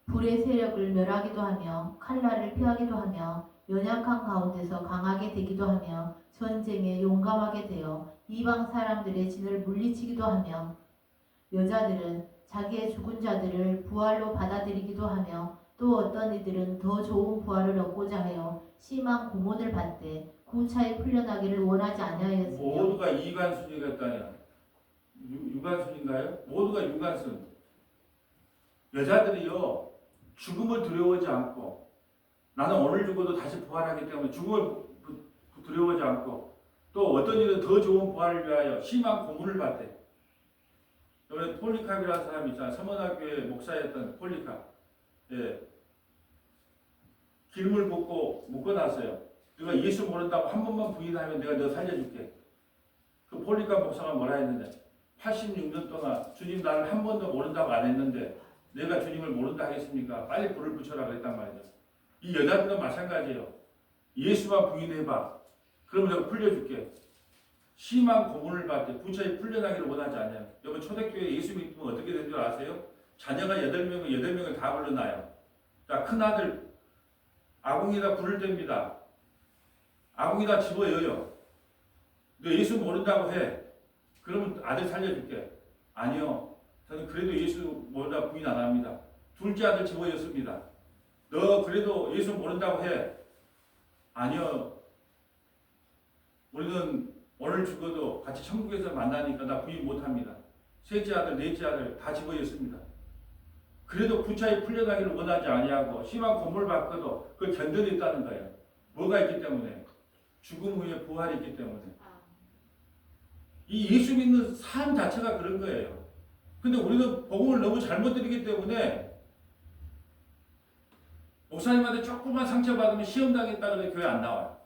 불의 세력을 멸하기도 하며 칼날을 피하기도 하며 연약한 가운데서 강하게 되기도 하며 전쟁에 용감하게 되어 이방 사람들의 진을 물리치기도 하며 여자들은 자기의 죽은 자들을 부활로 받아들이기도 하며 또 어떤 이들은 더 좋은 부활을 얻고자 하여 심한 고문을 받되 구차히 풀려나기를 원하지 아니하였으며 모두가 이간순이겠다냐? 유간순인가요? 모두가 유간순. 여자들이요 죽음을 두려워하지 않고 나는 오늘 죽어도 다시 부활하기 때문에 죽음을 두려워하지 않고 또 어떤 이는 더 좋은 부활을 위하여 심한 고문을 받대. 이번에 폴리캅이라는 사람이 있잖아요. 서문학교의 목사였던 폴리캅. 예. 기름을 붓고 묶어놨어요. 네가 예수 모른다고 한 번만 부인하면 내가 너 살려줄게. 그 폴리캅 목사가 뭐라 했느냐. 86년 동안 주님 나를 한 번도 모른다고 안 했는데 내가 주님을 모른다 하겠습니까? 빨리 불을 붙여라 그랬단 말이죠. 이 여자들도 마찬가지예요. 예수만 부인해봐. 그러면 내가 풀려줄게. 심한 고문을 받되 구차히 풀려나기를 원하지 않아요. 여러분 초대교회 예수 믿으면 어떻게 된 줄 아세요? 자녀가 8명을 다 불러놔요. 자, 큰아들 아궁이에다 불을 댑니다. 아궁이에다 집어여요. 너 예수 모른다고 해. 그러면 아들 살려줄게. 아니요. 저는 그래도 예수 모른다고 부인 안 합니다. 둘째 아들 집어였습니다. 너 그래도 예수 모른다고 해. 아니요. 우리는 오늘 죽어도 같이 천국에서 만나니까 나 부인 못합니다. 셋째 아들, 넷째 아들 다 집어였습니다. 그래도 구차히 풀려나기를 원하지 아니하고 심한 고문을 받고도 그걸 견뎌냈다는 거예요. 뭐가 있기 때문에? 죽음 후에 부활이 있기 때문에. 이 예수 믿는 삶 자체가 그런 거예요. 근데 우리는 복음을 너무 잘못 드리기 때문에 목사님한테 조금만 상처받으면 시험당했다 그래 교회 안 나와요.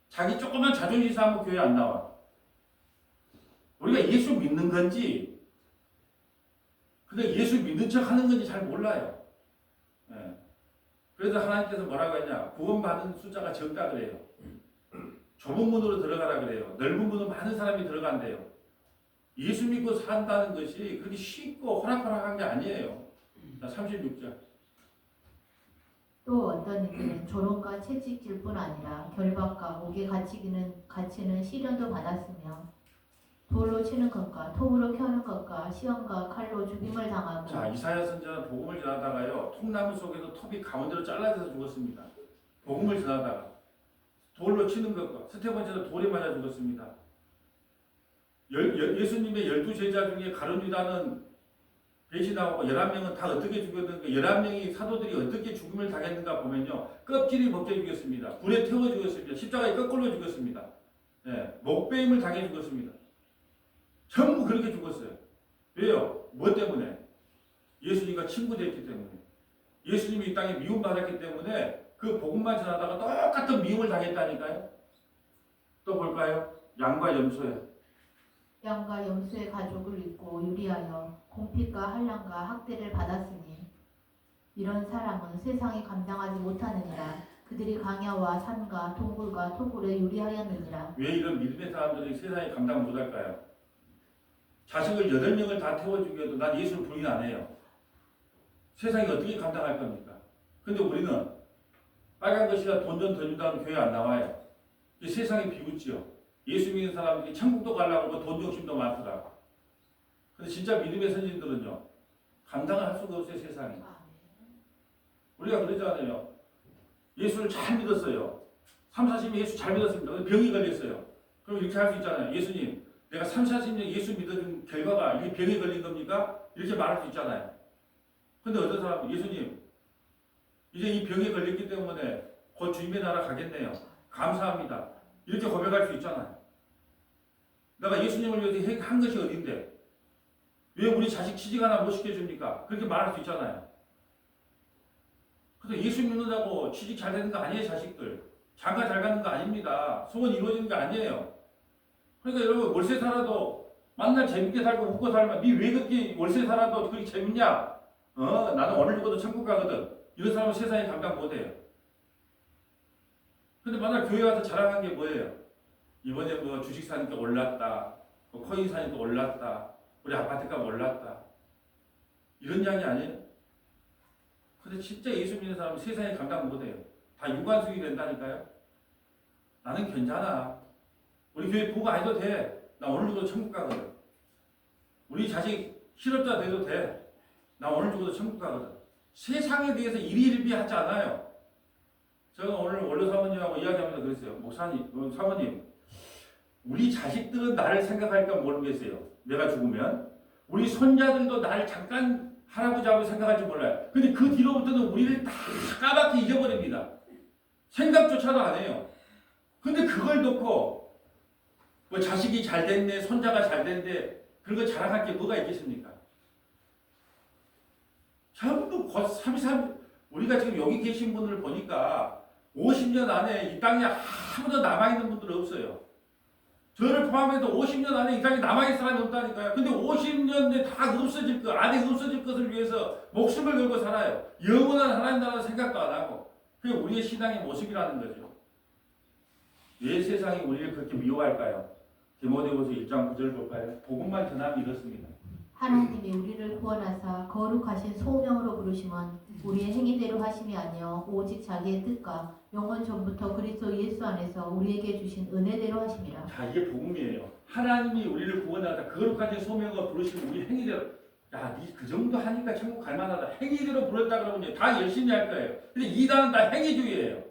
자기 조금만 자존심 상하면 교회 안 나와. 우리가 예수 믿는 건지 그냥 예수 믿는 척 하는 건지 잘 몰라요. 예. 그래서 하나님께서 뭐라고 했냐. 구원받은 숫자가 적다 그래요. 좁은 문으로 들어가라 그래요. 넓은 문으로 많은 사람이 들어간대요. 예수 믿고 산다는 것이 그렇게 쉽고 호락호락한 게 아니에요. 자, 36절. 또 어떤 이들은 조롱과 채찍질 뿐 아니라 결박과 옥에 갇히는 시련도 받았으며 돌로 치는 것과 톱으로 켜는 것과 시험과 칼로 죽임을 당하고 자, 이사야 선지자는 복음을 전하다가요. 통나무 속에서 톱이 가운데로 잘라져서 죽었습니다. 복음을 전하다가 돌로 치는 것과 스테반처럼 돌에 맞아 죽었습니다. 예수님의 12제자 중에 가룟 유다는 배신하고 11명은 다 어떻게 죽였는가? 11명이 사도들이 어떻게 죽음을 당했는가 보면요. 껍질이 벗겨 죽였습니다. 불에 태워 죽였습니다. 십자가에 거꾸로 죽였습니다. 예, 목베임을 당해 죽었습니다. 전부 그렇게 죽었어요. 왜요? 뭐 때문에? 예수님과 친구 됐기 때문에. 예수님이 이 땅에 미움받았기 때문에 그 복음만 전하다가 똑같은 미움을 당했다니까요. 또 볼까요? 양과 염소예요. 양과 염소의 가죽을 입고 유리하여 공핍과 환난과 학대를 받았으니 이런 사람은 세상이 감당하지 못하느니라. 그들이 강야와 산과 동굴과 토굴에 유리하였느니라. 왜 이런 믿음의 사람들이 세상에 감당 못할까요? 자식을 8명을 다 태워 죽여도 난 예수를 부인 안 해요. 세상이 어떻게 감당할 겁니까? 근데 우리는 빨간 것이라 돈 좀 더 준다면 교회 안 나와요. 세상이 비웃지요. 예수 믿는 사람들이 천국도 가려고 하고 돈 욕심도 많더라. 근데 진짜 믿음의 선진들은요, 감당을 할 수가 없어요, 세상에. 우리가 그러잖아요. 예수를 잘 믿었어요. 3, 40년 예수 잘 믿었습니다. 근데 병이 걸렸어요. 그럼 이렇게 할 수 있잖아요. 예수님, 내가 3, 40년 예수 믿은 결과가 이게 병에 걸린 겁니까? 이렇게 말할 수 있잖아요. 근데 어떤 사람은 예수님, 이제 이 병에 걸렸기 때문에 곧 주님의 나라 가겠네요. 감사합니다. 이렇게 고백할 수 있잖아요. 내가 예수님을 위해서 한 것이 어딘데? 왜 우리 자식 취직 하나 못 시켜줍니까? 그렇게 말할 수 있잖아요. 근데 예수 믿는다고 취직 잘 되는 거 아니에요, 자식들. 장가 잘 가는 거 아닙니다. 소원 이루어지는 거 아니에요. 그러니까 여러분, 월세 살아도 만날 재밌게 살고 웃고 살면 니 왜 그렇게 월세 살아도 그렇게 재밌냐? 나는 오늘 죽어도 천국 가거든. 이런 사람은 세상에 감당 못해요. 근데 만날 교회 와서 자랑한 게 뭐예요? 이번에 뭐 주식 사니까 올랐다. 뭐 코인 사니까 올랐다. 우리 아파트값 올랐다. 이런 이야기 아니에요? 근데 진짜 예수 믿는 사람은 세상에 감당 못해요. 다 유관수익이 된다니까요. 나는 괜찮아. 우리 교회 보고 안 해도 돼. 나 오늘 죽어도 천국 가거든. 우리 자식 실업자 돼도 돼. 나 오늘 죽어도 천국 가거든. 세상에 대해서 일희일비 하지 않아요. 제가 오늘 원로 사모님하고 이야기하면서 그랬어요. 목사님, 사모님, 우리 자식들은 나를 생각할까 모르겠어요. 내가 죽으면. 우리 손자들도 나를 잠깐 할아버지하고 생각할지 몰라요. 근데 그 뒤로부터는 우리를 다 까맣게 잊어버립니다. 생각조차도 안 해요. 근데 그걸 놓고 뭐 자식이 잘 됐네, 손자가 잘 됐네, 그런 거 자랑할 게 뭐가 있겠습니까? 전부 우리가 지금 여기 계신 분을 보니까 50년 안에 이 땅에 아무도 남아있는 분들은 없어요. 저를 포함해서 50년 안에 이 땅에 남아있는 사람이 없다니까요. 근데 50년 내에 다 없어질 것, 안에 없어질 것을 위해서 목숨을 걸고 살아요. 영원한 하나님 나라 생각도 안 하고. 그게 우리의 신앙의 모습이라는 거죠. 왜 세상이 우리를 그렇게 미워할까요? 디모데후서 1장 9절 볼까요? 복음만 전하면 이렇습니다. 하나님이 우리를 구원하사 거룩하신 소명으로 부르심은 우리의 행위대로 하심이 아니요 오직 자기의 뜻과 영원 전부터 그리스도 예수 안에서 우리에게 주신 은혜대로 하심이라. 자, 이게 복음이에요. 하나님이 우리를 구원하다 거룩하신 소명으로 부르시면 우리 행위대로, 야, 니 그 정도 하니까 천국 갈 만하다. 행위대로 부르었다 그러면 다 열심히 할 거예요. 근데 이단은 다 행위주의예요.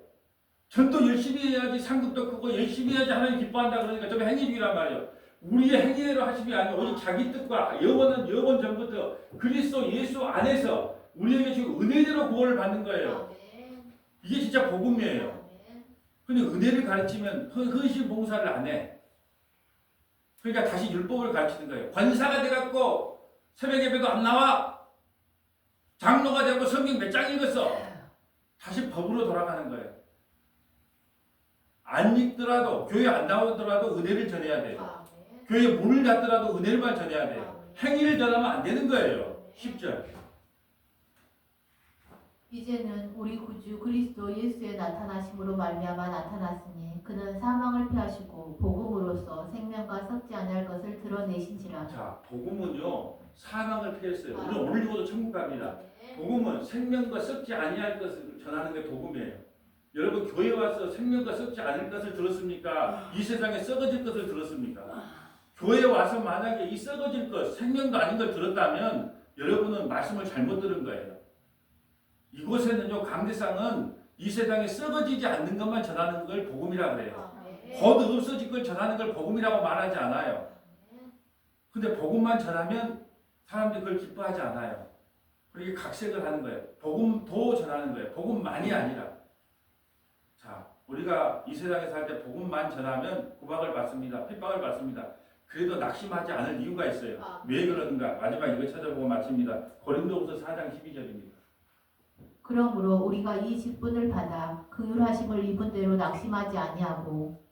전도 열심히 해야지 상급도 크고 열심히 해야지 하나님 기뻐한다 그러니까 좀 행위주의란 말이에요. 우리의 행위대로 하심이 아니라 오직 자기 뜻과 영원은 영원 전부터 그리스도 예수 안에서 우리에게 지금 은혜대로 구원을 받는 거예요. 이게 진짜 복음이에요. 근데 은혜를 가르치면 헌신 봉사를 안 해. 그러니까 다시 율법을 가르치는 거예요. 권사가 돼갖고 새벽 예배도 안 나와. 장로가 되고 성경 몇 장 읽었어. 다시 법으로 돌아가는 거예요. 안 읽더라도 교회 안 나오더라도 은혜를 전해야 돼요. 교회에 문을 닫더라도 은혜를만 전해야 돼요. 행위를 전하면 안 되는 거예요. 10절. 이제는 우리 구주 그리스도 예수의 나타나심으로 말미암아 나타났으니 그는 사망을 피하시고 복음으로써 생명과 썩지 아니할 것을 드러내신지라. 자, 복음은요 사망을 피했어요. 우리는 오늘 죽어도 천국 갑니다. 복음은 생명과 썩지 아니할 것을 전하는 게 복음이에요. 여러분 교회 와서 생명과 썩지 않을 것을 들었습니까? 이 세상에 썩어질 것을 들었습니까? 교회에 와서 만약에 이 썩어질 것, 생명도 아닌 걸 들었다면 여러분은 말씀을 잘못 들은 거예요. 이곳에는요, 강대상은 이 세상에 썩어지지 않는 것만 전하는 걸 복음이라고 그래요. 곧 없어질 걸 전하는 걸 복음이라고 말하지 않아요. 근데 복음만 전하면 사람들이 그걸 기뻐하지 않아요. 그렇게 각색을 하는 거예요. 복음도 전하는 거예요. 복음만이 아니라. 자, 우리가 이 세상에 살 때 복음만 전하면 구박을 받습니다. 핍박을 받습니다. 그래도 낙심하지 않을 이유가 있어요. 왜 그러는가? 마지막 이거 찾아보고 마칩니다. 고린도후서 4장 12절입니다. 그러므로 우리가 이 직분을 받아 긍휼하심을 입은 대로 낙심하지 아니하고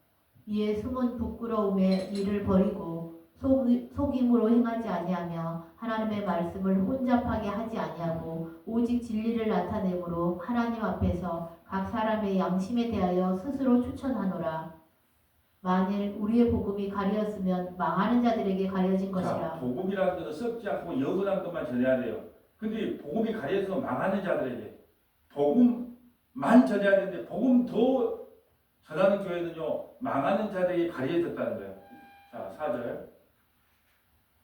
이에 숨은 부끄러움의 일을 버리고 속임으로 행하지 아니하며 하나님의 말씀을 혼잡하게 하지 아니하고 오직 진리를 나타내므로 하나님 앞에서 각 사람의 양심에 대하여 스스로 추천하노라. 만일 우리의 복음이 가려졌으면 망하는 자들에게 가려진 것이라. 자, 복음이라는 것은 썩지 않고 영원한 것만 전해야 돼요. 근데 복음이 가려져서 망하는 자들에게 복음만 전해야 되는데 복음 더 전하는 교회는요 망하는 자들에게 가려졌다는 거예요. 자, 4절.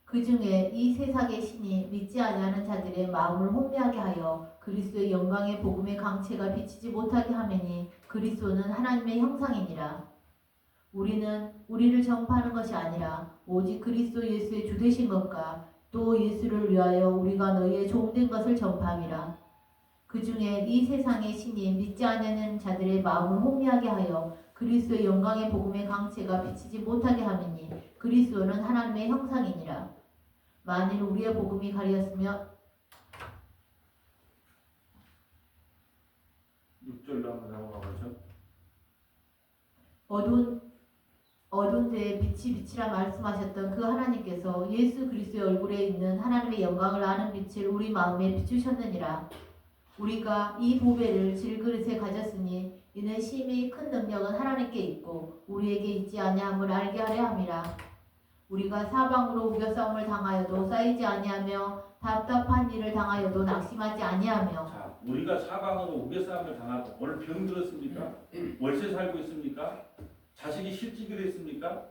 그 중에 이 세상의 신이 믿지 아니하는 자들의 마음을 혼미하게 하여 그리스도의 영광의 복음의 강체가 비치지 못하게 하매니 그리스도는 하나님의 형상이니라. 우리는 우리를 전파하는 것이 아니라 오직 그리스도 예수의 주 되신 것과 또 예수를 위하여 우리가 너희의 종된 것을 전파함이라. 그 중에 이 세상의 신이 믿지 아니하는 자들의 마음을 혼미하게 하여 그리스도의 영광의 복음의 강체가 비치지 못하게 하매니 그리스도는 하나님의 형상이니라. 만일 우리의 복음이 가리었으며 6절로 한번 넘어가보죠. 어두운 데에 빛이 빛이라 말씀하셨던 그 하나님께서 예수 그리스도의 얼굴에 있는 하나님의 영광을 아는 빛을 우리 마음에 비추셨느니라. 우리가 이 보배를 질그릇에 가졌으니 이는 심히 큰 능력은 하나님께 있고 우리에게 있지 아니함을 알게 하려 함이라. 우리가 사방으로 우겨싸움을 당하여도 쌓이지 아니하며 답답한 일을 당하여도 낙심하지 아니하며. 자, 우리가 사방으로 우겨싸움을 당하고 오늘 병 들었습니까? 월세 살고 있습니까? 자식이 실직을 했습니까?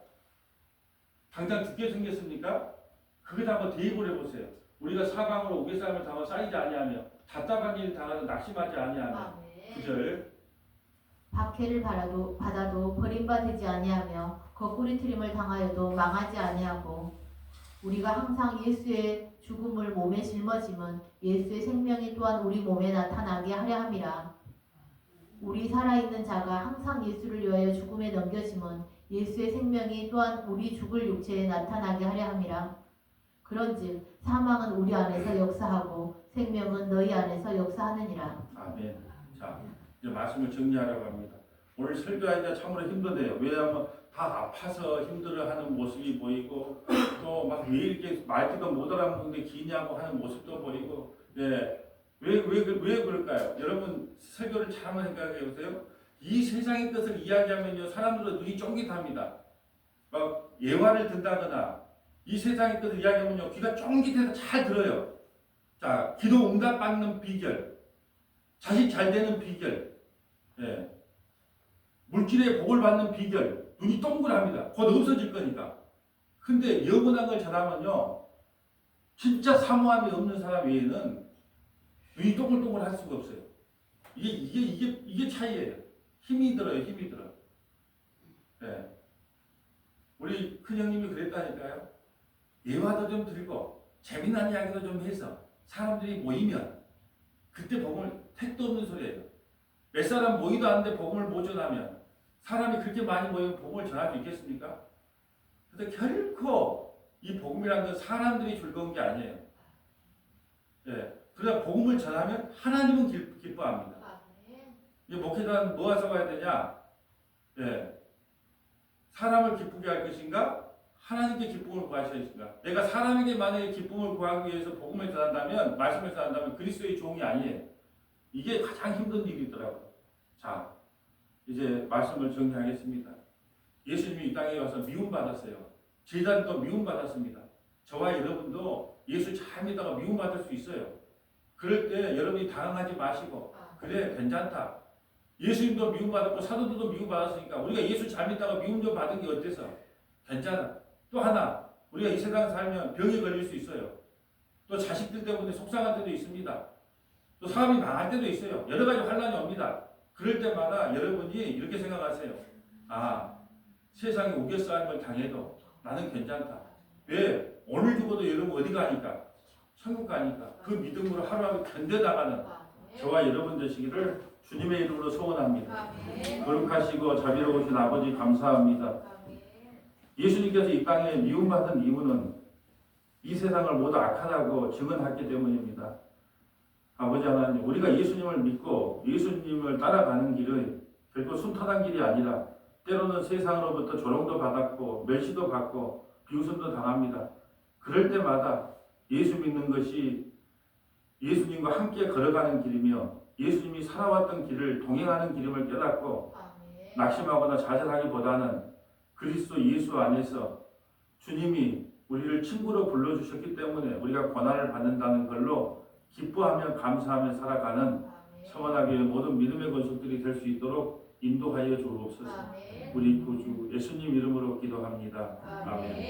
당장 죽게 생겼습니까? 그거 다 한번 대입을 해보세요. 우리가 사방으로 우겨싸움을 당하고 쌓이지 아니하며 답답한 일을 당하여도 낙심하지 아니하며. 9절. 박해를 받아도 버림받지 아니하며 거꾸리 트림을 당하여도 망하지 아니하고. 우리가 항상 예수의 죽음을 몸에 짊어짐은 예수의 생명이 또한 우리 몸에 나타나게 하려 함이라. 우리 살아있는 자가 항상 예수를 위하여 죽음에 넘겨짐은 예수의 생명이 또한 우리 죽을 육체에 나타나게 하려 함이라. 그런즉 사망은 우리 안에서 역사하고 생명은 너희 안에서 역사하느니라. 아멘. 자, 이제 말씀을 정리하려고 합니다. 오늘 설교하기가 참으로 힘드네요. 왜냐하면 다 아파서 힘들어하는 모습이 보이고 또 막 왜 이렇게 말귀도 못 알아듣는데 기냐고 하는 모습도 보이고. 예. 왜 그럴까요? 여러분 설교를 잘 한번 생각해 보세요. 이 세상의 것을 이야기하면요 사람들은 눈이 쫑깃합니다. 막 예화를 든다거나 이 세상의 것을 이야기하면요 귀가 쫑깃해서 잘 들어요. 자, 기도 응답 받는 비결, 자식 잘 되는 비결, 예. 물질의 복을 받는 비결, 눈이 동그랍니다. 곧 없어질 거니까. 근데 영원한 걸 전하면요 진짜 사모함이 없는 사람 외에는 눈이 동글동글 할 수가 없어요. 이게 차이예요. 힘이 들어요. 네. 우리 큰형님이 그랬다니까요. 예화도 좀 들고 재미난 이야기도 좀 해서 사람들이 모이면 그때 복음을 택도 없는 소리예요. 몇 사람 모이도 않는데 복음을 못 전하면 사람이 그렇게 많이 모이면 복음을 전할 수 있겠습니까? 그래서 결코 이 복음이라는 건 사람들이 즐거운 게 아니에요. 예. 그러나 복음을 전하면 하나님은 기뻐합니다. 이 목회자는 뭐 하서 가야 되냐? 예. 사람을 기쁘게 할 것인가? 하나님께 기쁨을 구하셔야 것인가? 내가 사람에게 만약에 기쁨을 구하기 위해서 복음을 전한다면, 말씀을 전한다면 그리스도의 종이 아니에요. 이게 가장 힘든 일이더라고요. 자, 이제 말씀을 정리하겠습니다. 예수님이 이 땅에 와서 미움받았어요. 제자들도 미움받았습니다. 저와 여러분도 예수 잘 믿다가 미움받을 수 있어요. 그럴 때 여러분이 당황하지 마시고 그래 괜찮다. 예수님도 미움받았고 사도들도 미움받았으니까 우리가 예수 잘 믿다가 미움 좀 받은 게 어때서? 괜찮아. 또 하나 우리가 이 세상 살면 병에 걸릴 수 있어요. 또 자식들 때문에 속상할 때도 있습니다. 또 사업이 망할 때도 있어요. 여러 가지 환란이 옵니다. 그럴 때마다 여러분이 이렇게 생각하세요. 아, 세상에 우겨싸임을 당해도 나는 괜찮다. 왜? 오늘 죽어도 여러분 어디 가니까? 천국 가니까. 그 믿음으로 하루하루 견뎌나가는 저와 여러분 되시기를 주님의 이름으로 소원합니다. 거룩하시고 자비로우신 아버지 감사합니다. 예수님께서 이 땅에 미움받은 이유는 이 세상을 모두 악하다고 증언했기 때문입니다. 아버지 하나님, 우리가 예수님을 믿고 예수님을 따라가는 길은 결코 순탄한 길이 아니라 때로는 세상으로부터 조롱도 받았고 멸시도 받고 비웃음도 당합니다. 그럴 때마다 예수 믿는 것이 예수님과 함께 걸어가는 길이며 예수님이 살아왔던 길을 동행하는 길임을 깨닫고 낙심하거나 좌절하기보다는 그리스도 예수 안에서 주님이 우리를 친구로 불러주셨기 때문에 우리가 고난을 받는다는 걸로 기뻐하며 감사하며 살아가는 서원하교회 모든 믿음의 권속들이 될 수 있도록 인도하여 주옵소서. 우리 구주 예수님 이름으로 기도합니다. 아멘.